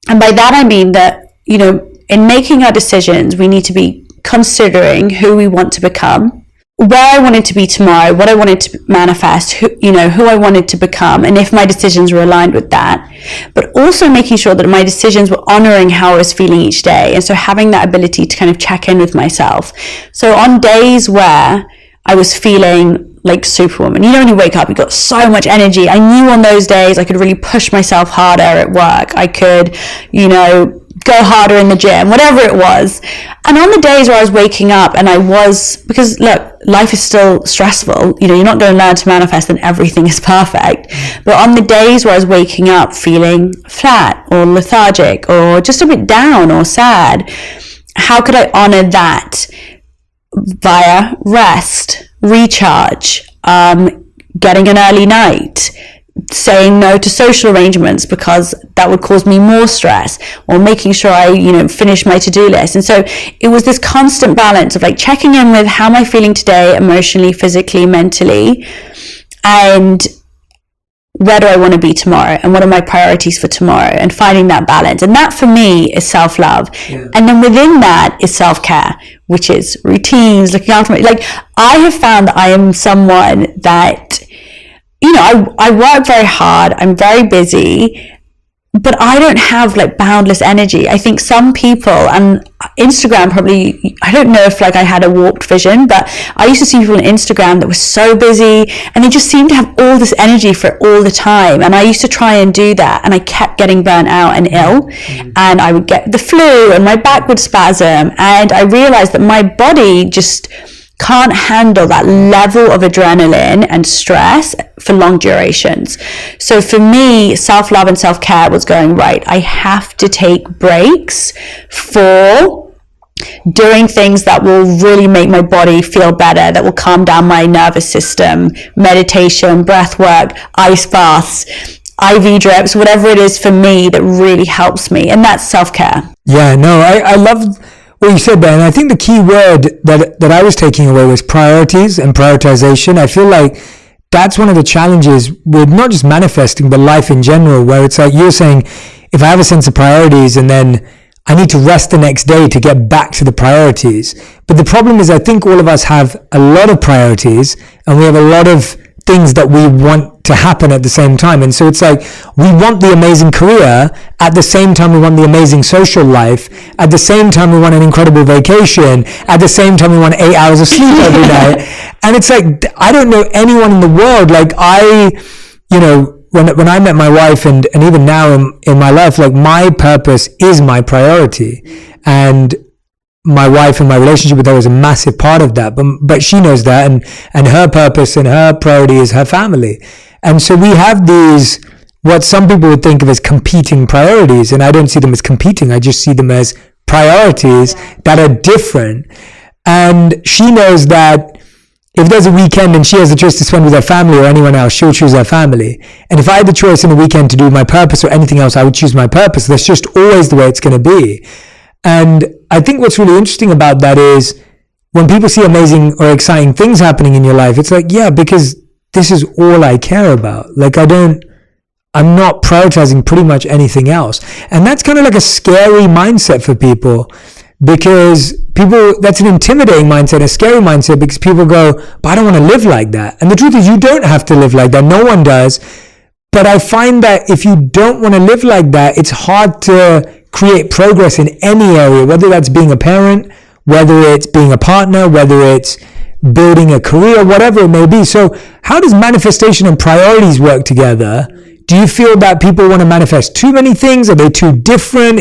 And by that I mean that, in making our decisions, we need to be considering who we want to become, where I wanted to be tomorrow, what I wanted to manifest, who I wanted to become, and if my decisions were aligned with that. But also making sure that my decisions were honoring how I was feeling each day. And so having that ability to kind of check in with myself. So on days where I was feeling like Superwoman, when you wake up, you've got so much energy. I knew on those days I could really push myself harder at work. I could, go harder in the gym, whatever it was. And on the days where I was waking up and because look, life is still stressful. You're not going to learn to manifest and everything is perfect. But on the days where I was waking up feeling flat or lethargic or just a bit down or sad, how could I honor that via rest, recharge, getting an early night, saying no to social arrangements because that would cause me more stress, or making sure I, finish my to-do list. And so it was this constant balance of like checking in with how am I feeling today, emotionally, physically, mentally, and where do I want to be tomorrow, and what are my priorities for tomorrow, and finding that balance. And that for me is self-love. Yeah. And then within that is self-care, which is routines, looking after me. Like, I have found that I am someone that, I work very hard, I'm very busy, but I don't have like boundless energy. I think some people, and Instagram probably, I don't know if like I had a warped vision, but I used to see people on Instagram that were so busy and they just seemed to have all this energy for it all the time. And I used to try and do that, and I kept getting burnt out and ill, and I would get the flu and my back would spasm, and I realized that my body just can't handle that level of adrenaline and stress for long durations. So for me, self-love and self-care was going, right, I have to take breaks for doing things that will really make my body feel better, that will calm down my nervous system, meditation, breath work, ice baths, IV drips, whatever it is for me that really helps me. And that's self-care. Yeah, no, I love what you said there. And I think the key word that I was taking away was priorities and prioritization. I feel like that's one of the challenges with not just manifesting, but life in general, where it's like you're saying, if I have a sense of priorities and then I need to rest the next day to get back to the priorities. But the problem is I think all of us have a lot of priorities and we have a lot of things that we want to happen at the same time. And so it's like we want the amazing career at the same time we want the amazing social life, at the same time we want an incredible vacation, at the same time we want 8 hours of sleep every night. And it's like, I don't know anyone in the world, like when I met my wife and even now in my life, like my purpose is my priority. And my wife and my relationship with her is a massive part of that. But she knows that and her purpose and her priority is her family. And so we have these, what some people would think of as competing priorities. And I don't see them as competing. I just see them as priorities that are different. And she knows that if there's a weekend and she has the choice to spend with her family or anyone else, she'll choose her family. And if I had the choice in the weekend to do my purpose or anything else, I would choose my purpose. That's just always the way it's going to be. And I think what's really interesting about that is when people see amazing or exciting things happening in your life, it's like, yeah, because this is all I care about. Like I'm not prioritizing pretty much anything else. And that's kind of like a scary mindset for people. Because that's an intimidating mindset, a scary mindset, because people go, but I don't want to live like that. And the truth is you don't have to live like that. No one does. But I find that if you don't want to live like that, it's hard to create progress in any area, whether that's being a parent, whether it's being a partner, whether it's building a career, whatever it may be. So how does manifestation and priorities work together? Do you feel that people want to manifest too many things? Are they too different?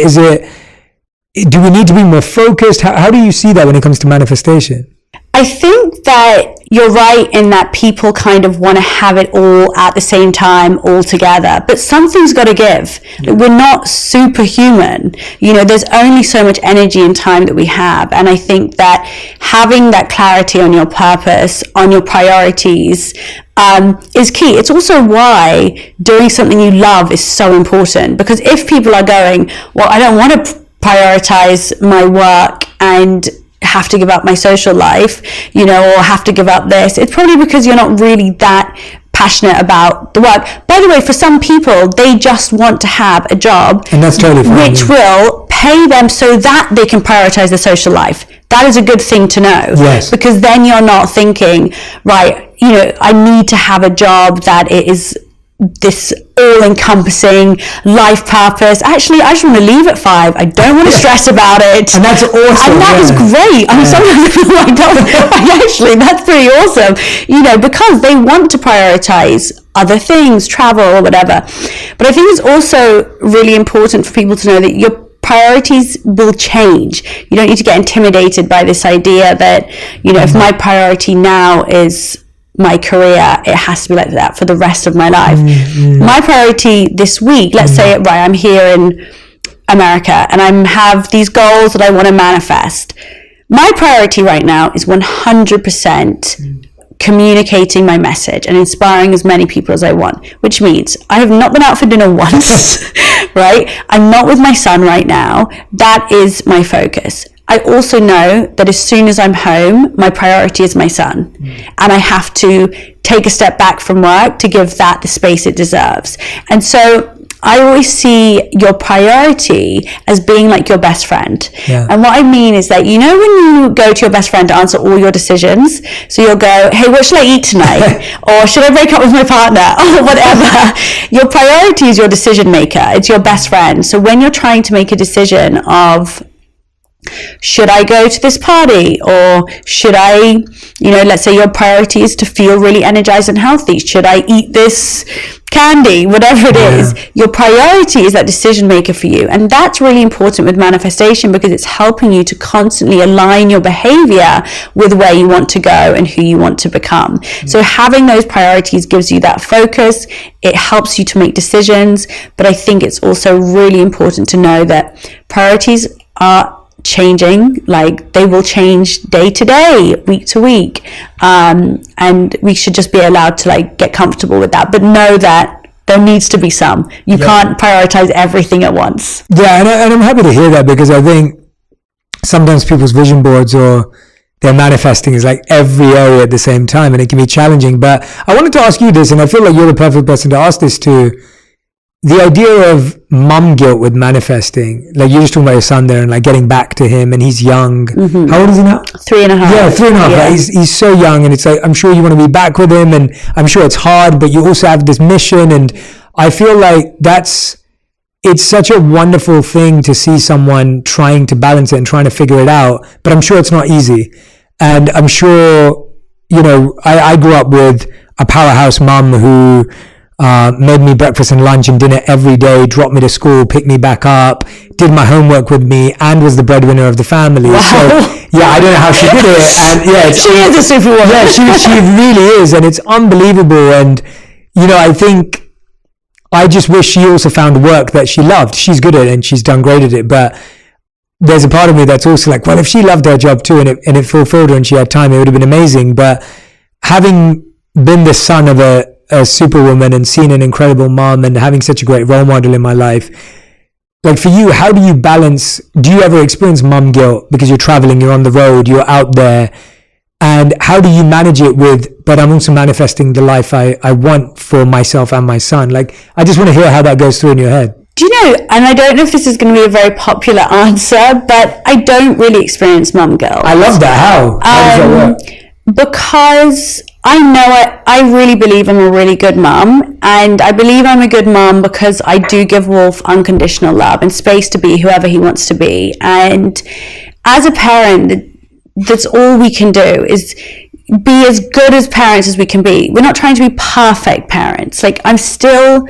Do we need to be more focused? How do you see that when it comes to manifestation? I think that you're right in that people kind of want to have it all at the same time, all together. But something's got to give. We're not superhuman. There's only so much energy and time that we have. And I think that having that clarity on your purpose, on your priorities, is key. It's also why doing something you love is so important. Because if people are going, well, I don't want to prioritize my work and have to give up my social life, or have to give up this, it's probably because you're not really that passionate about the work. By the way, for some people, they just want to have a job, and that's totally fine, which will pay them so that they can prioritize their social life. That is a good thing to know. Yes. Because then you're not thinking, right, I need to have a job that is this all-encompassing life purpose. Actually, I just want to leave at 5. I don't want to stress about it. And that's awesome. And that is great. I mean, sometimes I don't. Actually, that's pretty awesome. Because they want to prioritize other things, travel or whatever. But I think it's also really important for people to know that your priorities will change. You don't need to get intimidated by this idea that, if my priority now is my career, it has to be like that for the rest of my life. My priority this week, let's say, right, I'm here in America and I have these goals that I want to manifest. My priority right now is 100% communicating my message and inspiring as many people as I want, which means I have not been out for dinner once, right? I'm not with my son right now. That is my focus. I also know that as soon as I'm home, my priority is my son. And I have to take a step back from work to give that the space it deserves. And so I always see your priority as being like your best friend. Yeah. And what I mean is that, when you go to your best friend to answer all your decisions, so you'll go, hey, what should I eat tonight? Or should I break up with my partner? Or whatever. Your priority is your decision maker. It's your best friend. So when you're trying to make a decision of, should I go to this party, or should I, let's say your priority is to feel really energized and healthy. Should I eat this candy, whatever it is? Your priority is that decision maker for you. And that's really important with manifestation because it's helping you to constantly align your behavior with where you want to go and who you want to become. So having those priorities gives you that focus. It helps you to make decisions. But I think it's also really important to know that priorities are changing, like they will change day to day, week to week, and we should just be allowed to get comfortable with that, but know that there needs to be some. You can't prioritize everything at once. Yeah, and I'm happy to hear that, because I think sometimes people's vision boards or their manifesting is like every area at the same time, and it can be challenging. But I wanted to ask you this, and I feel like you're the perfect person to ask this to. The idea of mum guilt with manifesting, like you're just talking about your son there and like getting back to him, and he's young. Mm-hmm. How old is he now? 3.5. Yeah, 3.5. Yeah. Right? He's so young, and it's like, I'm sure you want to be back with him, and I'm sure it's hard, but you also have this mission. And I feel like it's such a wonderful thing to see someone trying to balance it and trying to figure it out, but I'm sure it's not easy. And I'm sure, I grew up with a powerhouse mum who made me breakfast and lunch and dinner every day, dropped me to school, picked me back up, did my homework with me, and was the breadwinner of the family. Wow. So I don't know how she did it. And she is a superwoman. Yeah, she really is, and it's unbelievable. And I think I just wish she also found work that she loved. She's good at it and she's done great at it, but there's a part of me that's also like, well, if she loved her job too and it fulfilled her and she had time, it would have been amazing. But having been the son of a superwoman and seen an incredible mom and having such a great role model in my life, like for you, how do you balance, do you ever experience mom guilt because you're traveling, you're on the road, you're out there, and how do you manage it but I'm also manifesting the life I want for myself and my son? Like, I just want to hear how that goes through in your head. Do you know, and I don't know if this is going to be a very popular answer, but I don't really experience mum guilt. I love that. How does that work? Because I really believe I'm a really good mum, and I believe I'm a good mum because I do give Wolf unconditional love and space to be whoever he wants to be. And as a parent, that's all we can do, is be as good as parents as we can be. We're not trying to be perfect parents. Like, I'm still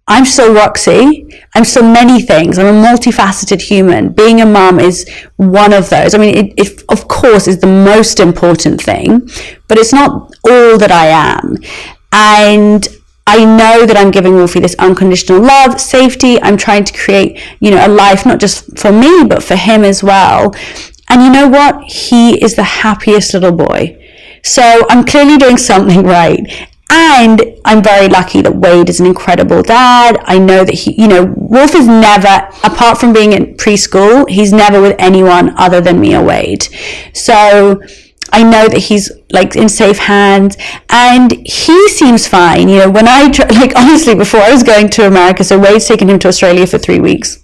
Roxy. I'm still many things. I'm a multifaceted human. Being a mum is one of those. I mean, it of course is the most important thing, but it's not all that I am. And I know that I'm giving Wolfie this unconditional love, safety. I'm trying to create, a life not just for me, but for him as well. And you know what? He is the happiest little boy. So I'm clearly doing something right. And I'm very lucky that Wade is an incredible dad. I know that Wolf is never, apart from being in preschool, he's never with anyone other than me or Wade. So I know that he's like in safe hands, and he seems fine. When honestly, before I was going to America, so Wade's taken him to Australia for 3 weeks.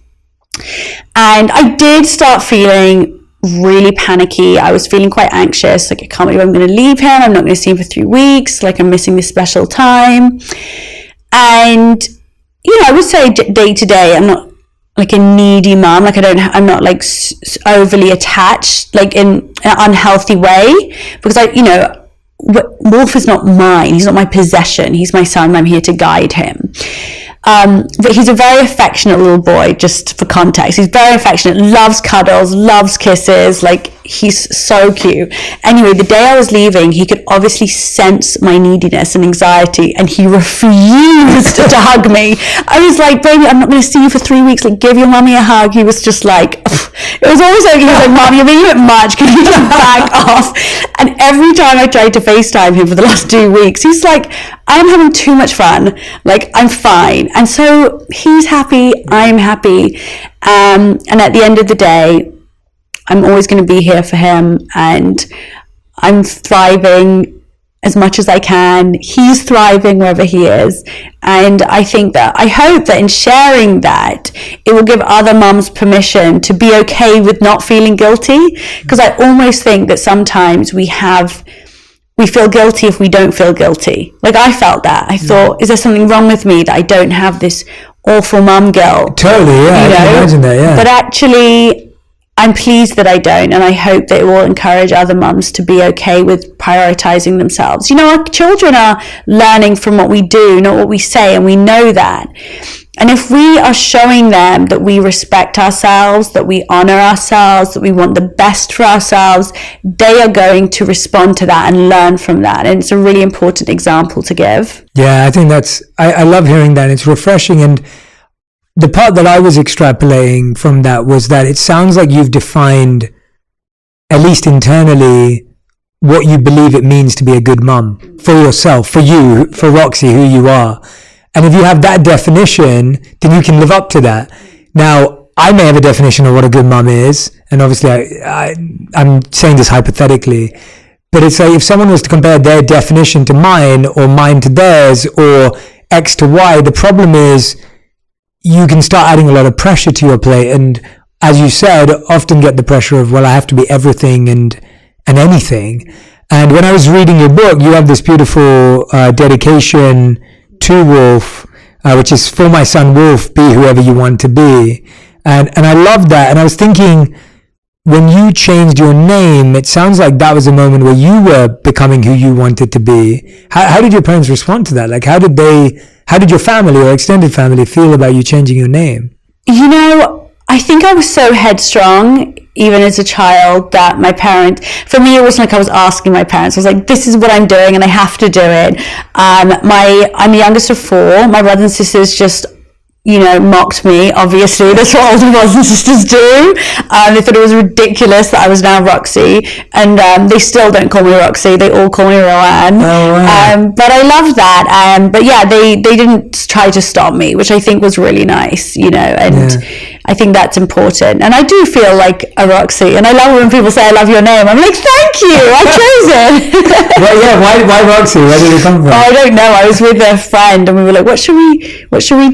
And I did start feeling really panicky. I was feeling quite anxious. Like, I can't believe I'm going to leave him. I'm not going to see him for 3 weeks. Like, I'm missing this special time. And, I would say day to day, I'm not like a needy mom. Like, I'm not like overly attached, like in an unhealthy way, because Wolf is not mine. He's not my possession. He's my son. I'm here to guide him. But he's a very affectionate little boy, just for context. He's very affectionate, loves cuddles, loves kisses, like, he's so cute. Anyway, the day I was leaving, he could obviously sense my neediness and anxiety, and he refused to hug me. I was like, baby, I'm not going to see you for 3 weeks, like, give your mommy a hug. He was just like, it was always like, he was like, Mom, you're being a bit much, can you just back off? And every time I tried to FaceTime him for the last 2 weeks, he's like, I'm having too much fun, like, I'm fine. And so he's happy, I'm happy, and at the end of the day, I'm always going to be here for him, and I'm thriving as much as I can. He's thriving wherever he is, and I hope that in sharing that, it will give other mums permission to be okay with not feeling guilty, because I almost think that sometimes we feel guilty if we don't feel guilty. Like, I felt that. I thought, is there something wrong with me that I don't have this awful mum guilt? Totally, yeah. I can imagine that, yeah. But actually, I'm pleased that I don't, and I hope that it will encourage other mums to be okay with prioritizing themselves. Our children are learning from what we do, not what we say, and we know that. And if we are showing them that we respect ourselves, that we honor ourselves, that we want the best for ourselves, they are going to respond to that and learn from that. And it's a really important example to give. Yeah, I think I love hearing that. It's refreshing. And the part that I was extrapolating from that was that it sounds like you've defined, at least internally, what you believe it means to be a good mum for yourself, for you, for Roxy, who you are. And if you have that definition, then you can live up to that. Now, I may have a definition of what a good mum is, and obviously I'm saying this hypothetically, but it's like if someone was to compare their definition to mine, or mine to theirs, or X to Y, the problem is you can start adding a lot of pressure to your plate, and as you said, often get the pressure of, well, I have to be everything and anything. And when I was reading your book, you have this beautiful dedication to Wolf, which is for my son Wolf, be whoever you want to be. And I love that. And I was thinking, when you changed your name, it sounds like that was a moment where you were becoming who you wanted to be. How did your parents respond to that? Like, how did your family or extended family feel about you changing your name? You know, I think I was so headstrong, even as a child, that my parents, for me, it wasn't like I was asking my parents. I was like, this is what I'm doing and I have to do it. I'm the youngest of four. My brothers and sisters just, mocked me. Obviously, that's what older brothers and sisters do. They thought it was ridiculous that I was now Roxy, and they still don't call me Roxy. They all call me Roanne. Oh, wow. But I love that. But yeah, they didn't try to stop me, which I think was really nice. I think that's important. And I do feel like a Roxy, and I love when people say I love your name. I'm like, thank you, I chose it. Well, yeah, why Roxy? Where did it come from? Oh, I don't know. I was with a friend and we were like, what should we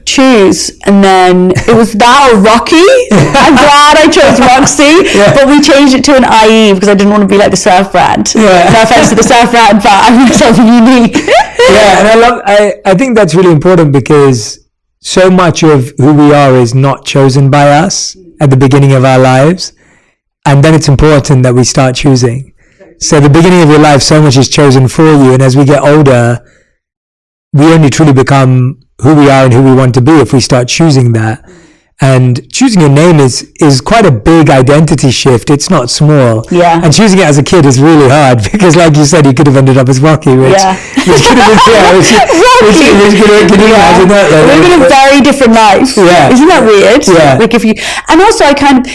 choose? And then it was that or Rocky. I'm glad I chose Roxy, but we changed it to an IE because I didn't want to be like the surf brand. Yeah. No offense to the surf brand, but I want something unique. Yeah, and I think that's really important, because so much of who we are is not chosen by us at the beginning of our lives, and then it's important that we start choosing. So at the beginning of your life, so much is chosen for you, and as we get older, we only truly become who we are and who we want to be if we start choosing that. And choosing your name is quite a big identity shift. It's not small. Yeah. And choosing it as a kid is really hard, because, like you said, you could have ended up as Rocky, which could have been, can you imagine that? We're living a very different life. Yeah. Isn't that weird? Yeah. Like and also I kind of,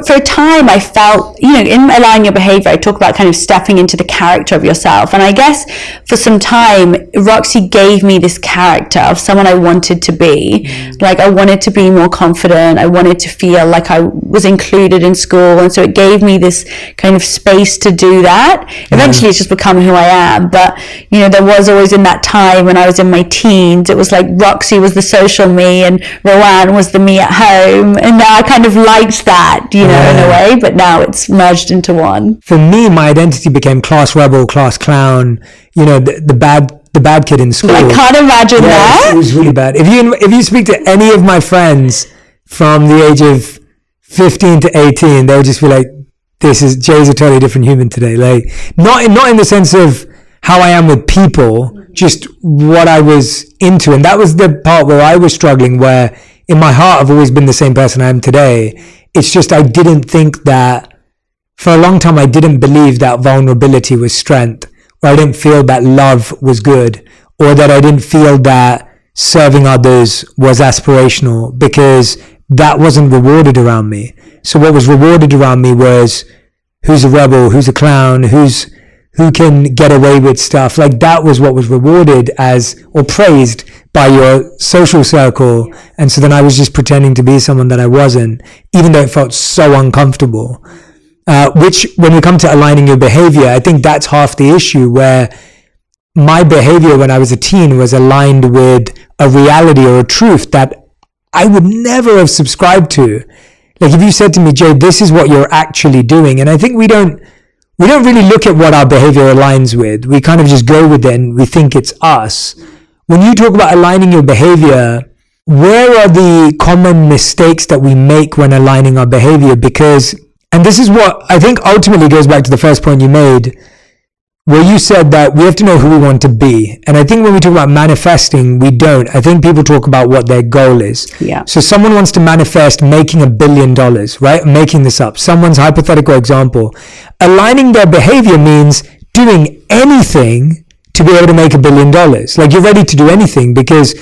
for a time I felt, in Aligning Your Behavior, I talk about kind of stepping into the character of yourself. And I guess for some time, Roxy gave me this character of someone I wanted to be. Like, I wanted to be more confident. I wanted to feel like I was included in school, and so it gave me this kind of space to do that. Eventually it's just become who I am, but there was always, in that time when I was in my teens, it was like Roxy was the social me and Roanne was the me at home, and now I kind of liked that, in a way, but now it's merged into one. For me, my identity became class rebel, class clown, the bad kid in school. I can't imagine that. It was really bad. If you speak to any of my friends from the age of 15 to 18, they would just be like, Jay's a totally different human today. Like, not in the sense of how I am with people, just what I was into. And that was the part where I was struggling, where in my heart, I've always been the same person I am today. It's just, I didn't think that, for a long time, I didn't believe that vulnerability was strength, or I didn't feel that love was good, or that I didn't feel that serving others was aspirational, because that wasn't rewarded around me. So what was rewarded around me was, who's a rebel, who's a clown, who can get away with stuff. Like, that was what was rewarded or praised by your social circle. And so then I was just pretending to be someone that I wasn't, even though it felt so uncomfortable. Which, when we come to aligning your behavior, I think that's half the issue, where my behavior when I was a teen was aligned with a reality or a truth that I would never have subscribed to. Like, if you said to me, Jay, this is what you're actually doing, and I think we don't really look at what our behavior aligns with. We kind of just go with it and we think it's us. When you talk about aligning your behavior, where are the common mistakes that we make when aligning our behavior? Because, and this is what I think ultimately goes back to the first point you made, where you said that we have to know who we want to be. And I think when we talk about manifesting, we don't. I think people talk about what their goal is. Yeah. So someone wants to manifest making $1 billion, right? I'm making this up. Someone's hypothetical example. Aligning their behavior means doing anything to be able to make $1 billion. Like, you're ready to do anything, because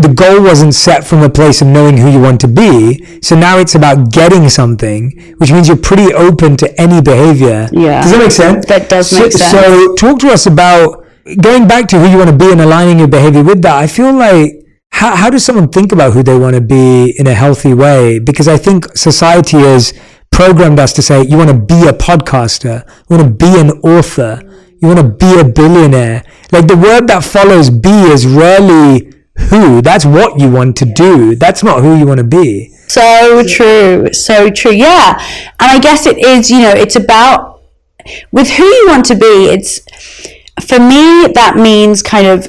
the goal wasn't set from a place of knowing who you want to be. So now it's about getting something, which means you're pretty open to any behavior. Yeah. Does that make sense? That does make sense. So talk to us about going back to who you want to be and aligning your behavior with that. I feel like how does someone think about who they want to be in a healthy way? Because I think society has programmed us to say, you want to be a podcaster, you want to be an author, you want to be a billionaire. Like, the word that follows be is rarely who. That's what you want to do. That's not who you want to be. So true. So true. Yeah. And I guess it is, it's about with who you want to be. It's, for me, that means kind of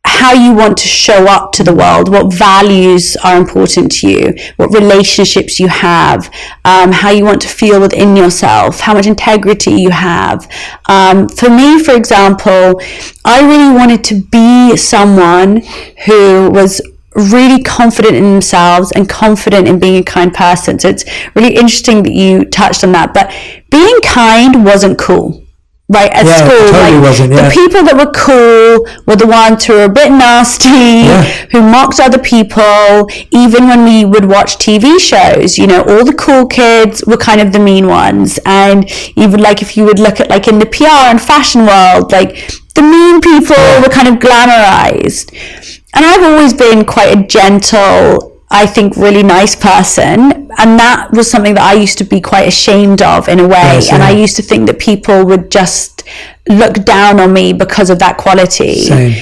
how you want to show up to the world, what values are important to you, what relationships you have, how you want to feel within yourself, how much integrity you have. For me, for example, I really wanted to be someone who was really confident in themselves and confident in being a kind person. So it's really interesting that you touched on that. But being kind wasn't cool. Right, at school, totally wasn't, the people that were cool were the ones who were a bit nasty, who mocked other people. Even when we would watch TV shows, all the cool kids were kind of the mean ones. And even like if you would look at like in the PR and fashion world, like the mean people were kind of glamorized. And I've always been quite a gentle, I think, really nice person, and that was something that I used to be quite ashamed of in a way. Yes, and I used to think that people would just look down on me because of that quality. Same.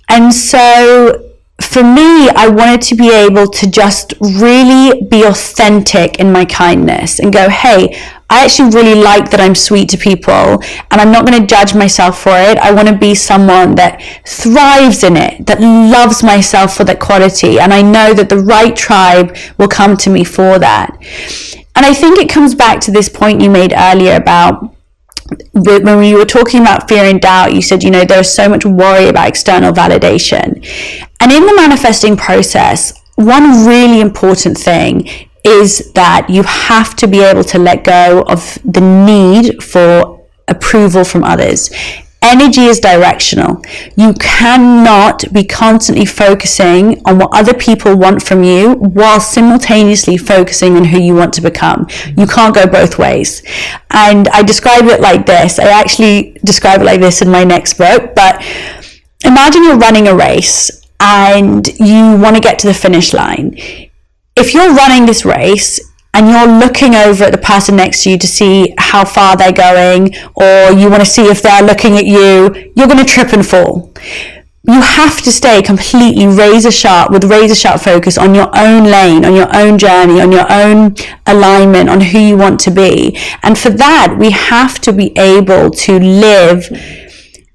And so for me, I wanted to be able to just really be authentic in my kindness and go, hey, I actually really like that I'm sweet to people, and I'm not going to judge myself for it. I want to be someone that thrives in it, that loves myself for that quality. And I know that the right tribe will come to me for that. And I think it comes back to this point you made earlier about when we were talking about fear and doubt. You said, there's so much worry about external validation. And in the manifesting process, one really important thing is that you have to be able to let go of the need for approval from others. Energy is directional. You cannot be constantly focusing on what other people want from you while simultaneously focusing on who you want to become. You can't go both ways. And I describe it like this. I actually describe it like this in my next book. But imagine you're running a race and you want to get to the finish line. If you're running this race and you're looking over at the person next to you to see how far they're going, or you want to see if they're looking at you, you're going to trip and fall. You have to stay completely razor sharp focus on your own lane, on your own journey, on your own alignment, on who you want to be. And for that, we have to be able to live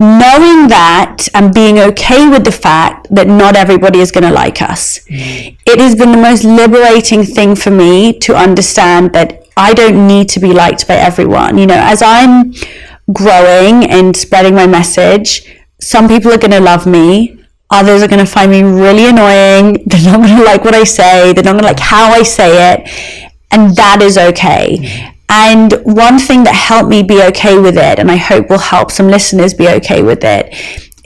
knowing that and being okay with the fact that not everybody is going to like us. It has been the most liberating thing for me to understand that I don't need to be liked by everyone. As I'm growing and spreading my message, some people are going to love me. Others are going to find me really annoying. They're not going to like what I say. They're not going to like how I say it. And that is okay. And one thing that helped me be okay with it, and I hope will help some listeners be okay with it,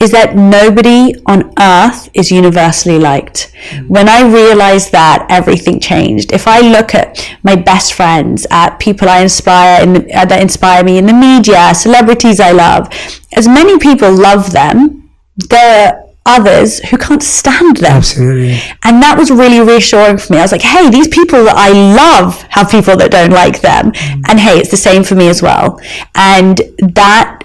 is that nobody on earth is universally liked. When I realized that, everything changed. If I look at my best friends, at people I inspire that inspire me in the media, celebrities I love, as many people love them, there are others who can't stand them. Absolutely. And that was really reassuring for me. I was like, hey, these people that I love have people that don't like them. And hey, it's the same for me as well. And that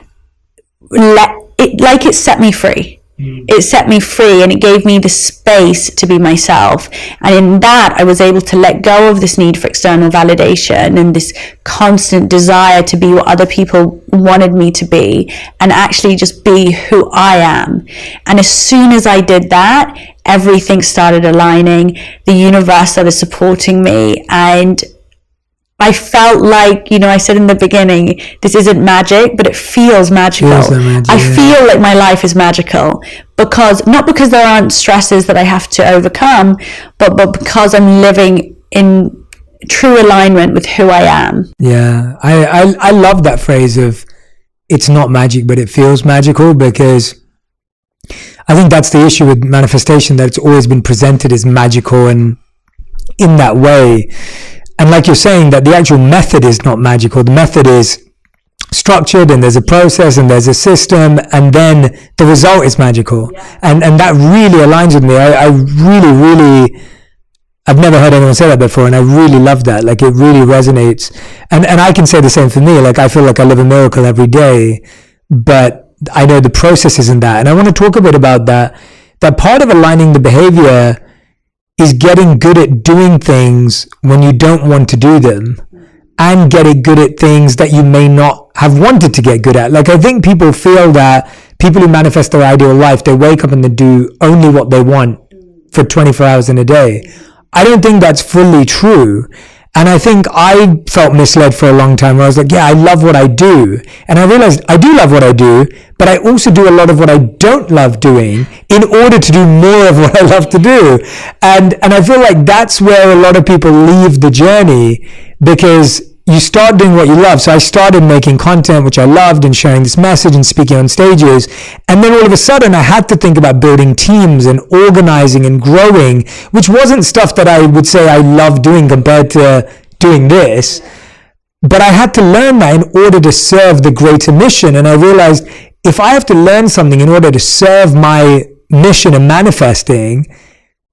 it set me free. It set me free, and it gave me the space to be myself. And in that, I was able to let go of this need for external validation and this constant desire to be what other people wanted me to be, and actually just be who I am. And as soon as I did that, everything started aligning. The universe started supporting me, and I felt like, I said in the beginning, this isn't magic, but it feels magical. I feel like my life is magical not because there aren't stresses that I have to overcome, but because I'm living in true alignment with who I am. Yeah, I love that phrase of it's not magic, but it feels magical, because I think that's the issue with manifestation, that it's always been presented as magical and in that way. And like you're saying, that the actual method is not magical. The method is structured and there's a process and there's a system, and then the result is magical. And that really aligns with me. I really, I've never heard anyone say that before, and I really love that. Like, it really resonates. And I can say the same for me. Like, I feel like I live a miracle every day, but I know the process isn't that. And I want to talk a bit about that part of aligning the behavior is getting good at doing things when you don't want to do them, and getting good at things that you may not have wanted to get good at. Like, I think people feel that people who manifest their ideal life, they wake up and they do only what they want for 24 hours in a day. I don't think that's fully true. And I think I felt misled for a long time where I was like, yeah, I love what I do. And I realized I do love what I do, but I also do a lot of what I don't love doing in order to do more of what I love to do. And I feel like that's where a lot of people leave the journey, because you start doing what you love. So I started making content, which I loved, and sharing this message and speaking on stages. And then all of a sudden I had to think about building teams and organizing and growing, which wasn't stuff that I would say I love doing compared to doing this. But I had to learn that in order to serve the greater mission. And I realized if I have to learn something in order to serve my mission and manifesting,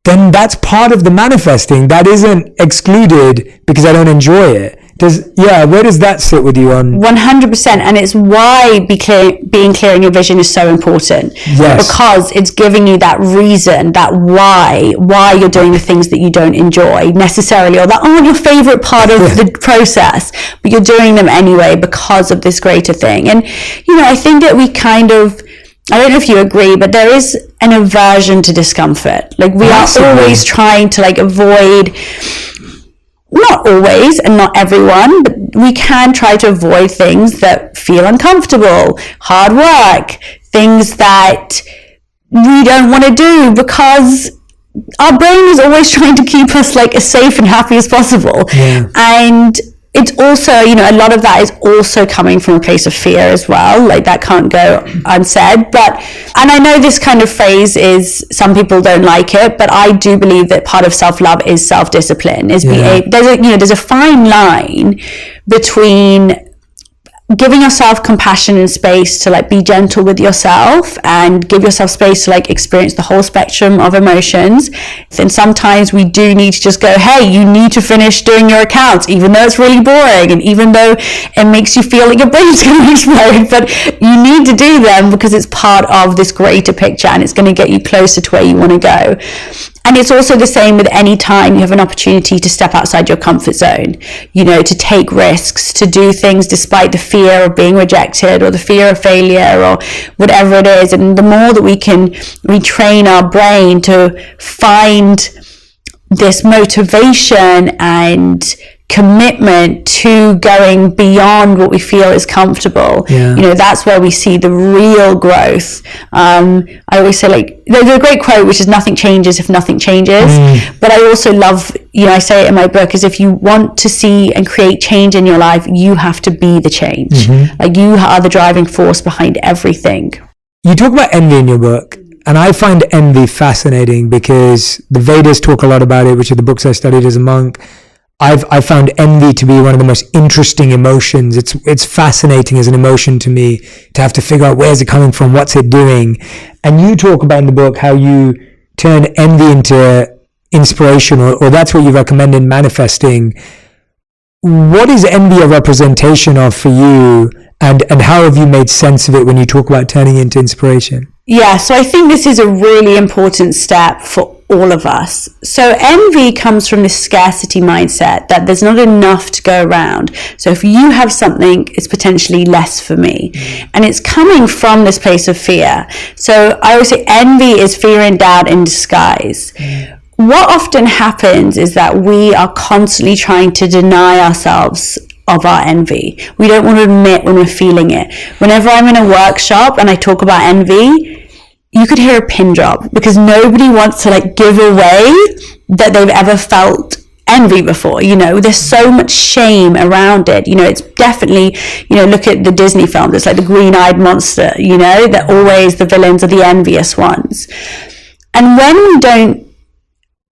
then that's part of the manifesting. That isn't excluded because I don't enjoy it. Where does that sit with you on? 100%, and it's why being clear in your vision is so important. Yes. Because it's giving you that reason, that why you're doing the things that you don't enjoy necessarily, or that aren't your favorite part of the process, but you're doing them anyway because of this greater thing. And, I think that we kind of, I don't know if you agree, but there is an aversion to discomfort. Like, we are always trying to avoid, not always and not everyone, but we can try to avoid things that feel uncomfortable, hard work, things that we don't want to do, because our brain is always trying to keep us as safe and happy as possible. Yeah. And it's also, a lot of that is also coming from a place of fear as well. That can't go unsaid. And I know this kind of phrase some people don't like it, but I do believe that part of self-love is self-discipline. There's a fine line between giving yourself compassion and space to be gentle with yourself and give yourself space to experience the whole spectrum of emotions. And sometimes we do need to just go, hey, you need to finish doing your accounts, even though it's really boring and even though it makes you feel like your brain's going to explode, but you need to do them because it's part of this greater picture and it's going to get you closer to where you want to go. And it's also the same with any time you have an opportunity to step outside your comfort zone, to take risks, to do things despite the fear of being rejected or the fear of failure or whatever it is. And the more that we can retrain our brain to find this motivation and commitment to going beyond what we feel is comfortable, that's where we see the real growth. I always say, there's a great quote which is, nothing changes if nothing changes. But I also love, I say it in my book, is if you want to see and create change in your life, you have to be the change. You are the driving force behind everything. You talk about envy in your book, and I find envy fascinating because the Vedas talk a lot about it, which are the books I studied as a monk. I found envy to be one of the most interesting emotions. It's fascinating as an emotion to me to have to figure out where's it coming from, what's it doing. And you talk about in the book how you turn envy into inspiration, or that's what you recommend in manifesting. What is envy a representation of for you, and how have you made sense of it when you talk about turning it into inspiration? Yeah, so I think this is a really important step for all of us. So envy comes from this scarcity mindset that there's not enough to go around. So if you have something, it's potentially less for me. And it's coming from this place of fear. So I always say envy is fear and doubt in disguise. What often happens is that we are constantly trying to deny ourselves of our envy. We don't want to admit when we're feeling it. Whenever I'm in a workshop and I talk about envy, you could hear a pin drop because nobody wants to give away that they've ever felt envy before. There's so much shame around it. It's definitely, look at the Disney films. It's like the green-eyed monster, that always the villains are the envious ones. And when we don't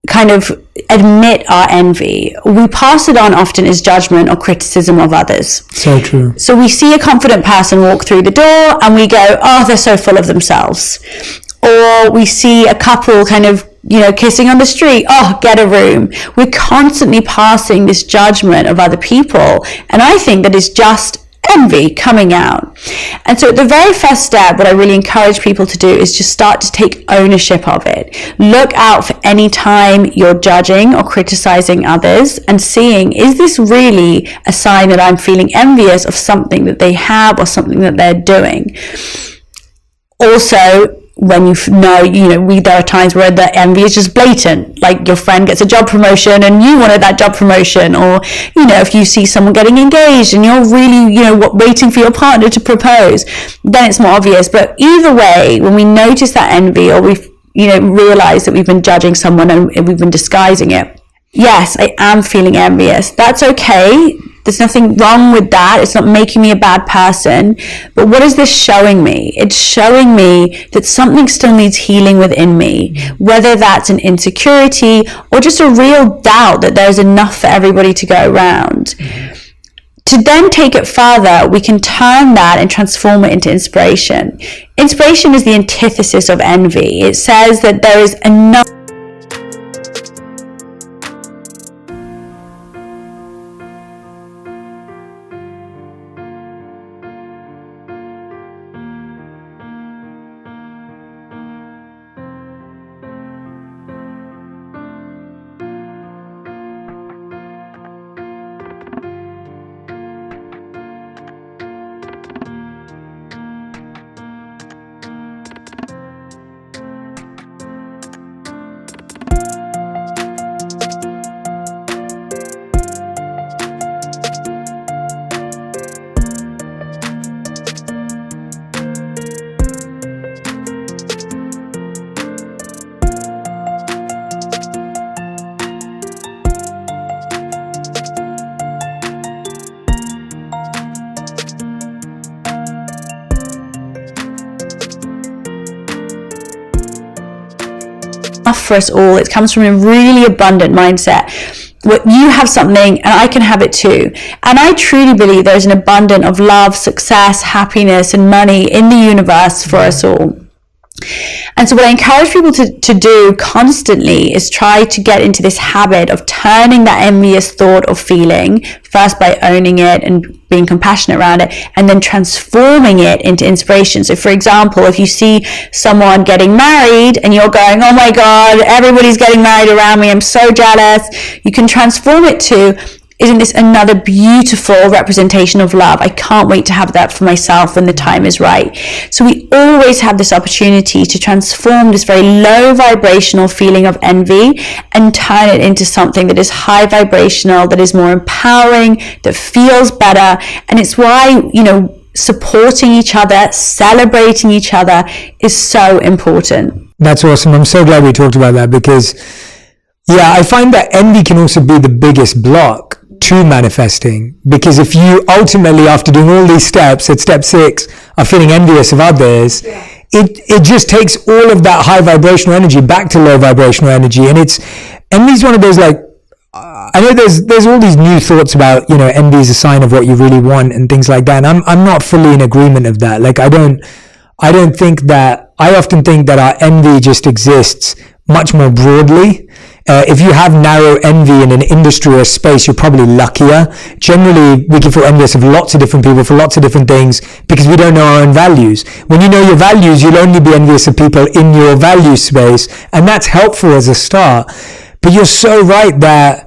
kind of admit our envy, we pass it on often as judgment or criticism of others. So true. So we see a confident person walk through the door and we go, oh, they're so full of themselves. Or we see a couple kind of, kissing on the street, oh, get a room. We're constantly passing this judgment of other people. And I think that is just envy coming out. And so the very first step, what I really encourage people to do is just start to take ownership of it. Look out for any time you're judging or criticizing others and seeing, is this really a sign that I'm feeling envious of something that they have or something that they're doing? Also, when there are times where the envy is just blatant, like your friend gets a job promotion and you wanted that job promotion, or if you see someone getting engaged and you're really waiting for your partner to propose, then it's more obvious. But either way, when we notice that envy, or we've realize that we've been judging someone and we've been disguising it, yes, I am feeling envious. That's okay. There's nothing wrong with that. It's not making me a bad person. But what is this showing me? It's showing me that something still needs healing within me, whether that's an insecurity or just a real doubt that there's enough for everybody to go around. To then take it further, we can turn that and transform it into inspiration. Inspiration is the antithesis of envy. It says that there is enough for us all. It comes from a really abundant mindset. What you have something and I can have it too. And I truly believe there's an abundance of love, success, happiness, and money in the universe for us all. And so what I encourage people to do constantly is try to get into this habit of turning that envious thought or feeling, first by owning it and being compassionate around it, and then transforming it into inspiration. So for example, if you see someone getting married and you're going, oh my God, everybody's getting married around me, I'm so jealous, you can transform it to, isn't this another beautiful representation of love? I can't wait to have that for myself when the time is right. So we always have this opportunity to transform this very low vibrational feeling of envy and turn it into something that is high vibrational, that is more empowering, that feels better. And it's why, supporting each other, celebrating each other is so important. That's awesome. I'm so glad we talked about that because, I find that envy can also be the biggest block to manifesting, because if you ultimately, after doing all these steps at step 6, are feeling envious of others, it just takes all of that high vibrational energy back to low vibrational energy. And envy's one of those, like, I know there's all these new thoughts about, envy is a sign of what you really want and things like that. And I'm not fully in agreement of that. Like, I don't think that, I often think that our envy just exists much more broadly. If you have narrow envy in an industry or a space, you're probably luckier. Generally, we can feel envious of lots of different people for lots of different things because we don't know our own values. When you know your values, you'll only be envious of people in your value space, and that's helpful as a start. But you're so right that,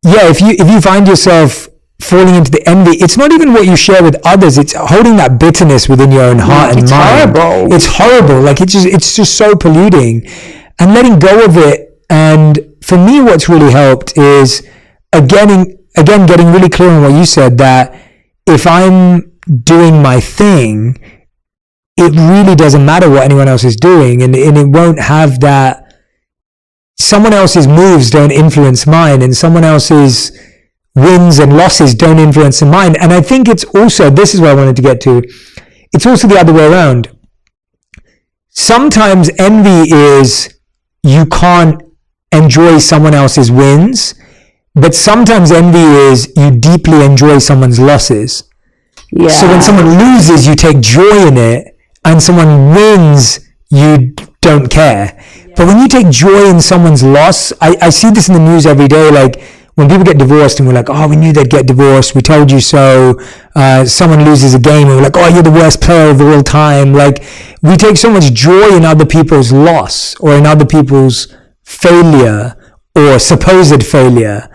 if you find yourself falling into the envy, it's not even what you share with others, it's holding that bitterness within your own heart and mind. Horrible. It's horrible. Like, it's just so polluting. And letting go of it. And for me, what's really helped is, again, getting really clear on what you said, that if I'm doing my thing, it really doesn't matter what anyone else is doing. And it won't have that, someone else's moves don't influence mine, and someone else's wins and losses don't influence mine. And I think it's also, this is what I wanted to get to, it's also the other way around. Sometimes envy is, you can't enjoy someone else's wins, but sometimes envy is you deeply enjoy someone's losses. Yeah. So when someone loses, you take joy in it, and someone wins, you don't care. But when you take joy in someone's loss, I see this in the news every day, like when people get divorced and we're like, oh, we knew they'd get divorced, we told you so. Someone loses a game and we're like, oh, you're the worst player of all time. Like, we take so much joy in other people's loss or in other people's failure or supposed failure.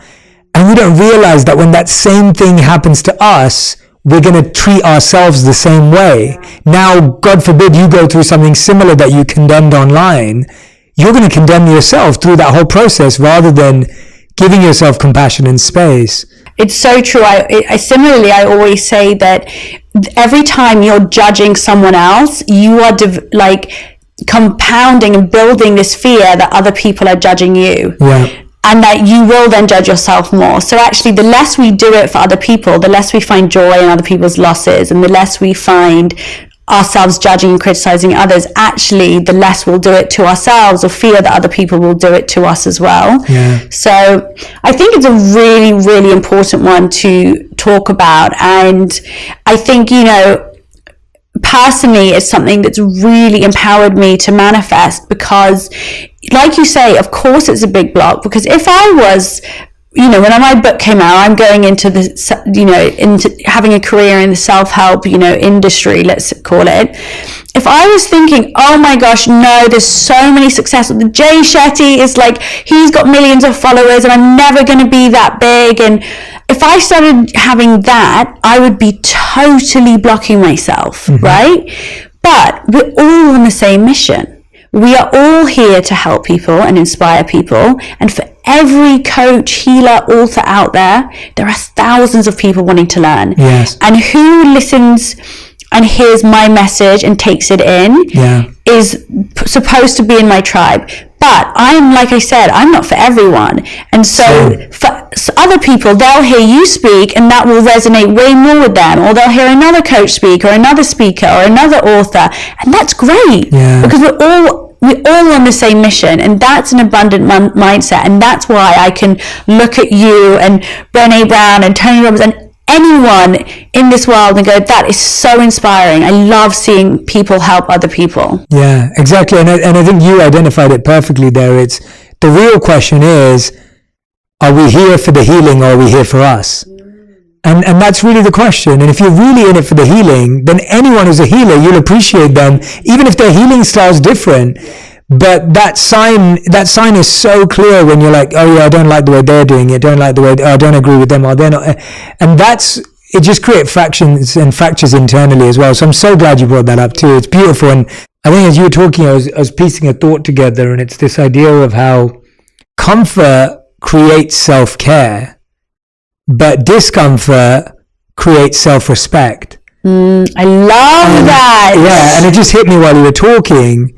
And we don't realize that when that same thing happens to us, we're going to treat ourselves the same way. Now, God forbid you go through something similar that you condemned online. You're going to condemn yourself through that whole process rather than giving yourself compassion and space. It's so true. I similarly, I always say that every time you're judging someone else, you are compounding and building this fear that other people are judging you. Yeah. And that you will then judge yourself more. So actually, the less we do it for other people, the less we find joy in other people's losses, and the less we find ourselves judging and criticizing others, actually the less we'll do it to ourselves or fear that other people will do it to us as well. Yeah. So I think it's a really, really important one to talk about. And I think, personally, it's something that's really empowered me to manifest because, like you say, of course it's a big block, because if I was, when my book came out, I'm going into into having a career in the self-help, industry, let's call it. If I was thinking, oh my gosh, no, there's so many successful, Jay Shetty is like, he's got millions of followers and I'm never going to be that big. And if I started having that, I would be totally blocking myself, right? But we're all on the same mission. We are all here to help people and inspire people. And for every coach, healer, author out there, there are thousands of people wanting to learn. Yes. And who listens and hears my message and takes it in is supposed to be in my tribe. But I'm, like I said, I'm not for everyone. And so for other people, they'll hear you speak and that will resonate way more with them. Or they'll hear another coach speak or another speaker or another author. And that's great because we're all on the same mission, and that's an abundant mindset. And that's why I can look at you and Brené Brown and Tony Robbins and anyone in this world and go, that is so inspiring. I love seeing people help other people. Yeah, exactly. And I think you identified it perfectly there. It's the real question is, are we here for the healing or are we here for us? And that's really the question. And if you're really in it for the healing, then anyone who's a healer, you'll appreciate them, even if their healing style is different. But that sign is so clear when you're like, oh yeah, I don't like the way they're doing it. I don't agree with them, or they're not. And it just creates fractions and fractures internally as well. So I'm so glad you brought that up too. It's beautiful. And I think as you were talking, I was piecing a thought together, and it's this idea of how comfort creates self-care, but discomfort creates self-respect. I love that. Yeah, and it just hit me while you were talking.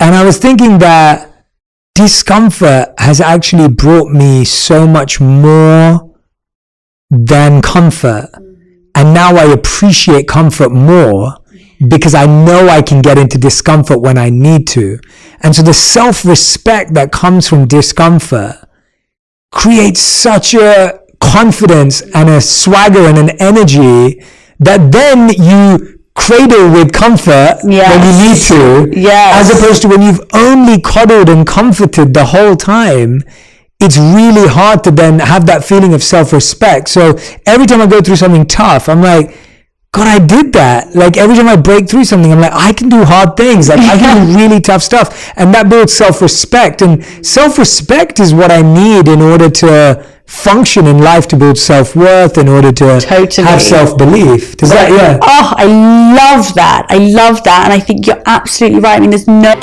And I was thinking that discomfort has actually brought me so much more than comfort. And now I appreciate comfort more because I know I can get into discomfort when I need to. And so the self-respect that comes from discomfort creates such a confidence and a swagger and an energy that then you cradle with comfort when you need to, as opposed to when you've only coddled and comforted the whole time. It's really hard to then have that feeling of self-respect. So every time I go through something tough, I'm like, God, I did that. Like every time I break through something, I'm like, I can do hard things. Like I can do really tough stuff. And that builds self-respect. And self-respect is what I need in order to function in life, to build self-worth, in order to have self-belief. Does that, Oh, I love that. And I think you're absolutely right. I mean, there's no...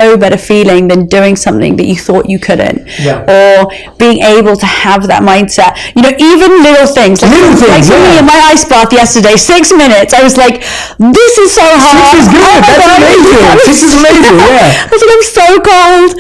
no better feeling than doing something that you thought you couldn't. Yeah. Or being able to have that mindset. You know, even little things. Like for me in my ice bath yesterday, 6 minutes, I was like, this is so hard. 6 is good. That's amazing. 6 is amazing. Yeah. I was like, I'm so cold.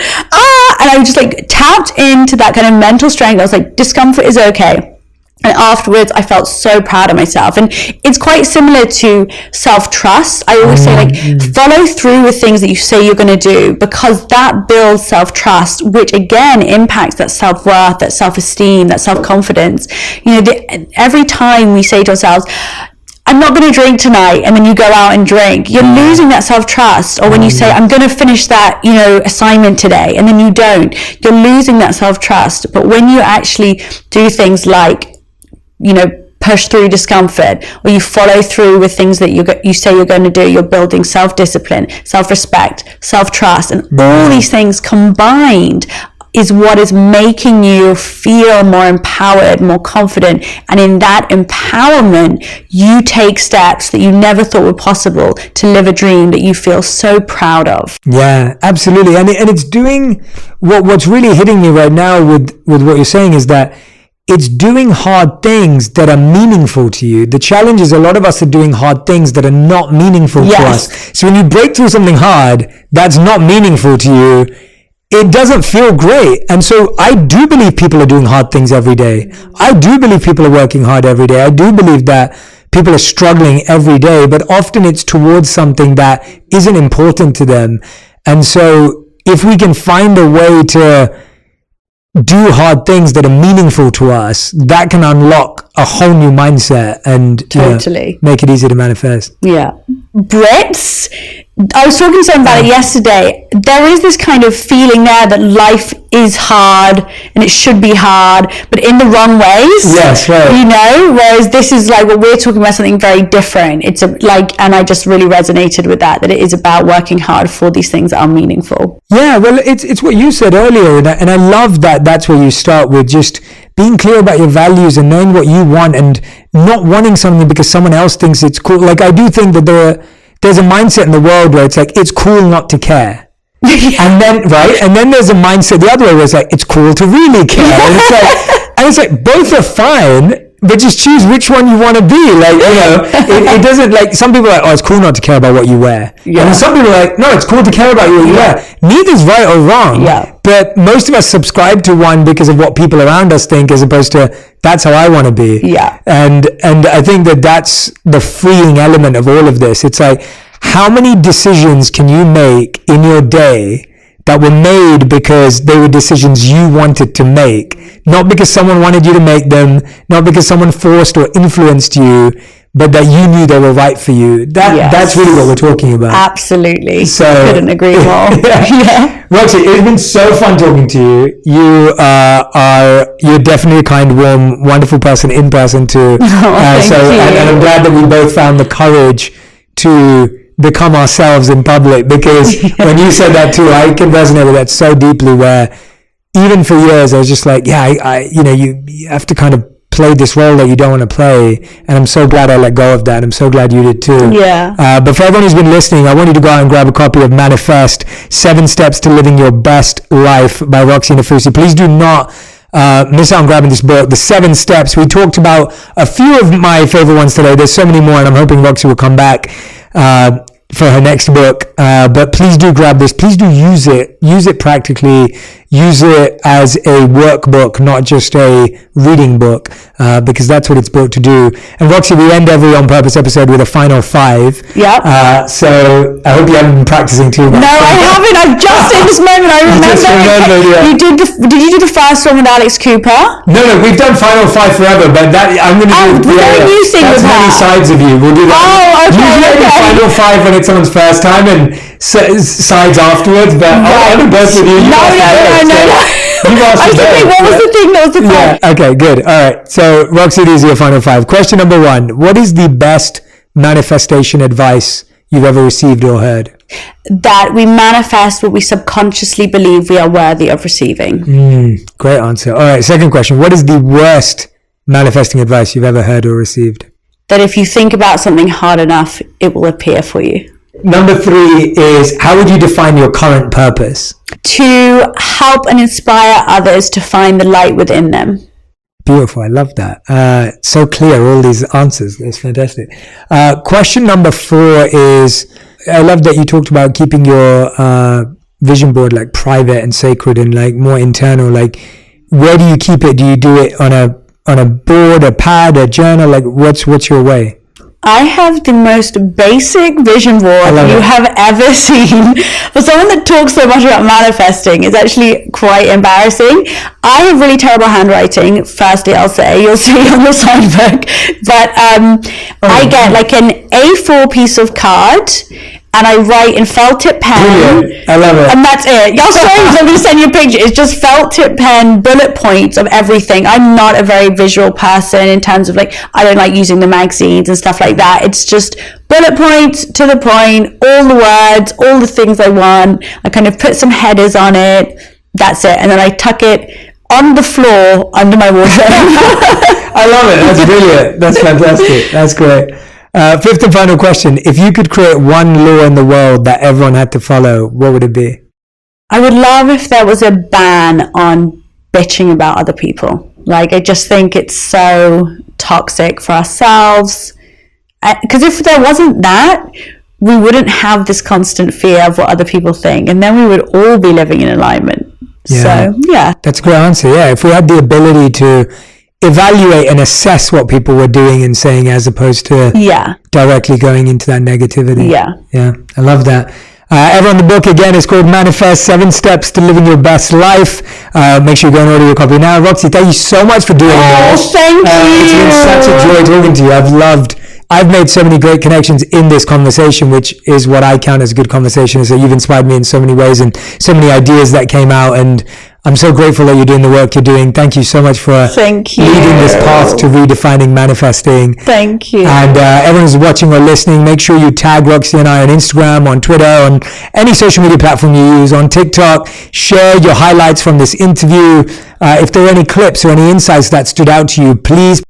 And I just like tapped into that kind of mental strength. I was like, discomfort is okay. And afterwards, I felt so proud of myself. And it's quite similar to self-trust. I always say, like, follow through with things that you say you're going to do, because that builds self-trust, which again impacts that self-worth, that self-esteem, that self-confidence. You know, every time we say to ourselves, I'm not going to drink tonight, and then you go out and drink, you're losing that self-trust. Or when you say, I'm going to finish that, you know, assignment today, and then you don't, you're losing that self-trust. But when you actually do things like, you know, push through discomfort, or you follow through with things that you say you're going to do, you're building self-discipline, self-respect, self-trust, and all these things combined is what is making you feel more empowered, more confident. And in that empowerment, you take steps that you never thought were possible to live a dream that you feel so proud of. Yeah, absolutely. And it's doing what's really hitting me right now with what you're saying is that it's doing hard things that are meaningful to you. The challenge is a lot of us are doing hard things that are not meaningful to us. So when you break through something hard that's not meaningful to you, it doesn't feel great. And so I do believe people are doing hard things every day. I do believe people are working hard every day. I do believe that people are struggling every day, but often it's towards something that isn't important to them. And so if we can find a way to do hard things that are meaningful to us, that can unlock a whole new mindset and totally make it easy to manifest. Yeah. Brits, I was talking to someone about it yesterday. There is this kind of feeling there that life is hard and it should be hard, but in the wrong ways. Yes, right. You know, whereas this is like, well, we're talking about something very different. It's and I just really resonated with that it is about working hard for these things that are meaningful. Yeah, well, it's what you said earlier, and I love that that's where you start with just being clear about your values and knowing what you want and not wanting something because someone else thinks it's cool. Like, I do think that there's a mindset in the world where it's like, it's cool not to care. And then, right? And then there's a mindset the other way where it's like, it's cool to really care. And it's like both are fine, but just choose which one you want to be. Like, you know, it doesn't, like, some people are like, oh, it's cool not to care about what you wear. Yeah. And some people are like, no, it's cool to care about what you wear. Neither's right or wrong. Yeah. But most of us subscribe to one because of what people around us think, as opposed to, that's how I want to be. Yeah. And I think that that's the freeing element of all of this. It's like, how many decisions can you make in your day that were made because they were decisions you wanted to make, not because someone wanted you to make them, not because someone forced or influenced you, but that you knew they were right for you. That's really what we're talking about. Absolutely. So, couldn't agree more. Yeah. Roxy, it's been so fun talking to you. You're definitely a kind, warm, wonderful person in person too. Thank you. And I'm glad that we both found the courage to become ourselves in public, because when you said that too, I can resonate with that so deeply, where even for years I was just like, I you have to kind of play this role that you don't want to play, and I'm so glad I let go of that. I'm so glad you did too. Yeah. But for everyone who's been listening, I want you to go out and grab a copy of Manifest 7 Steps to Living Your Best Life by Roxy Nafusi. Please do not miss out on grabbing this book, The 7 Steps. We talked about a few of my favorite ones today. There's so many more, and I'm hoping Roxy will come back for her next book, but please do grab this. Please do use it practically, use it as a workbook, not just a reading book, because that's what it's built to do. And Roxy, we end every On Purpose episode with a final 5. Yep. So I hope you haven't been practicing too much. No, I haven't. I've just in this moment, I remember. Yeah. Did you do the first one with Alex Cooper? No, we've done final 5 forever, but that I'm going to do. That's many sides of you. We'll do that. Oh, okay. Usually I do final 5 when it's someone's first time, and sides afterwards, but I'll do both with you. No. I was thinking, what was the thing that was the point? Yeah, okay, good. All right. So, Roxy, these are your final 5. Question number 1. What is the best manifestation advice you've ever received or heard? That we manifest what we subconsciously believe we are worthy of receiving. Great answer. All right. Second question. What is the worst manifesting advice you've ever heard or received? That if you think about something hard enough, it will appear for you. Number 3 is, how would you define your current purpose? To help and inspire others to find the light within them. Beautiful. I love that. So clear, all these answers. That's fantastic. Question number 4 is, I love that you talked about keeping your vision board like private and sacred and like more internal. Like, where do you keep it? Do you do it on a board, a pad, a journal? Like, what's your way? I have the most basic vision board you have ever seen. For someone that talks so much about manifesting, it's actually quite embarrassing. I have really terrible handwriting, firstly, I'll say. You'll see on the side book. But I get like an A4 piece of card, and I write in felt tip pen. Brilliant. I love it. And that's it. Y'all sorry, I'm going to send you a picture. It's just felt tip pen, bullet points of everything. I'm not a very visual person in terms of like, I don't like using the magazines and stuff like that. It's just bullet points, to the point, all the words, all the things I want. I kind of put some headers on it. That's it. And then I tuck it on the floor under my wardrobe. I love it. That's brilliant. That's fantastic. That's great. 5th and final question. If you could create one law in the world that everyone had to follow, what would it be? I would love if there was a ban on bitching about other people. Like, I just think it's so toxic for ourselves. Because if there wasn't that, we wouldn't have this constant fear of what other people think. And then we would all be living in alignment. Yeah. So, yeah. That's a great answer. Yeah. If we had the ability to evaluate and assess what people were doing and saying, as opposed to directly going into that negativity. Yeah, I love that. Everyone, the book again is called Manifest: 7 Steps to Living Your Best Life. Make sure you go and order your copy now. Roxy, thank you so much for doing this. Thank you. It's been such a joy talking to you. I've made so many great connections in this conversation, which is what I count as a good conversation, is that you've inspired me in so many ways and so many ideas that came out, and I'm so grateful that you're doing the work you're doing. Thank you so much for leading this path to redefining manifesting. Thank you. And everyone who's watching or listening, make sure you tag Roxy and I on Instagram, on Twitter, on any social media platform you use, on TikTok. Share your highlights from this interview. If there are any clips or any insights that stood out to you, please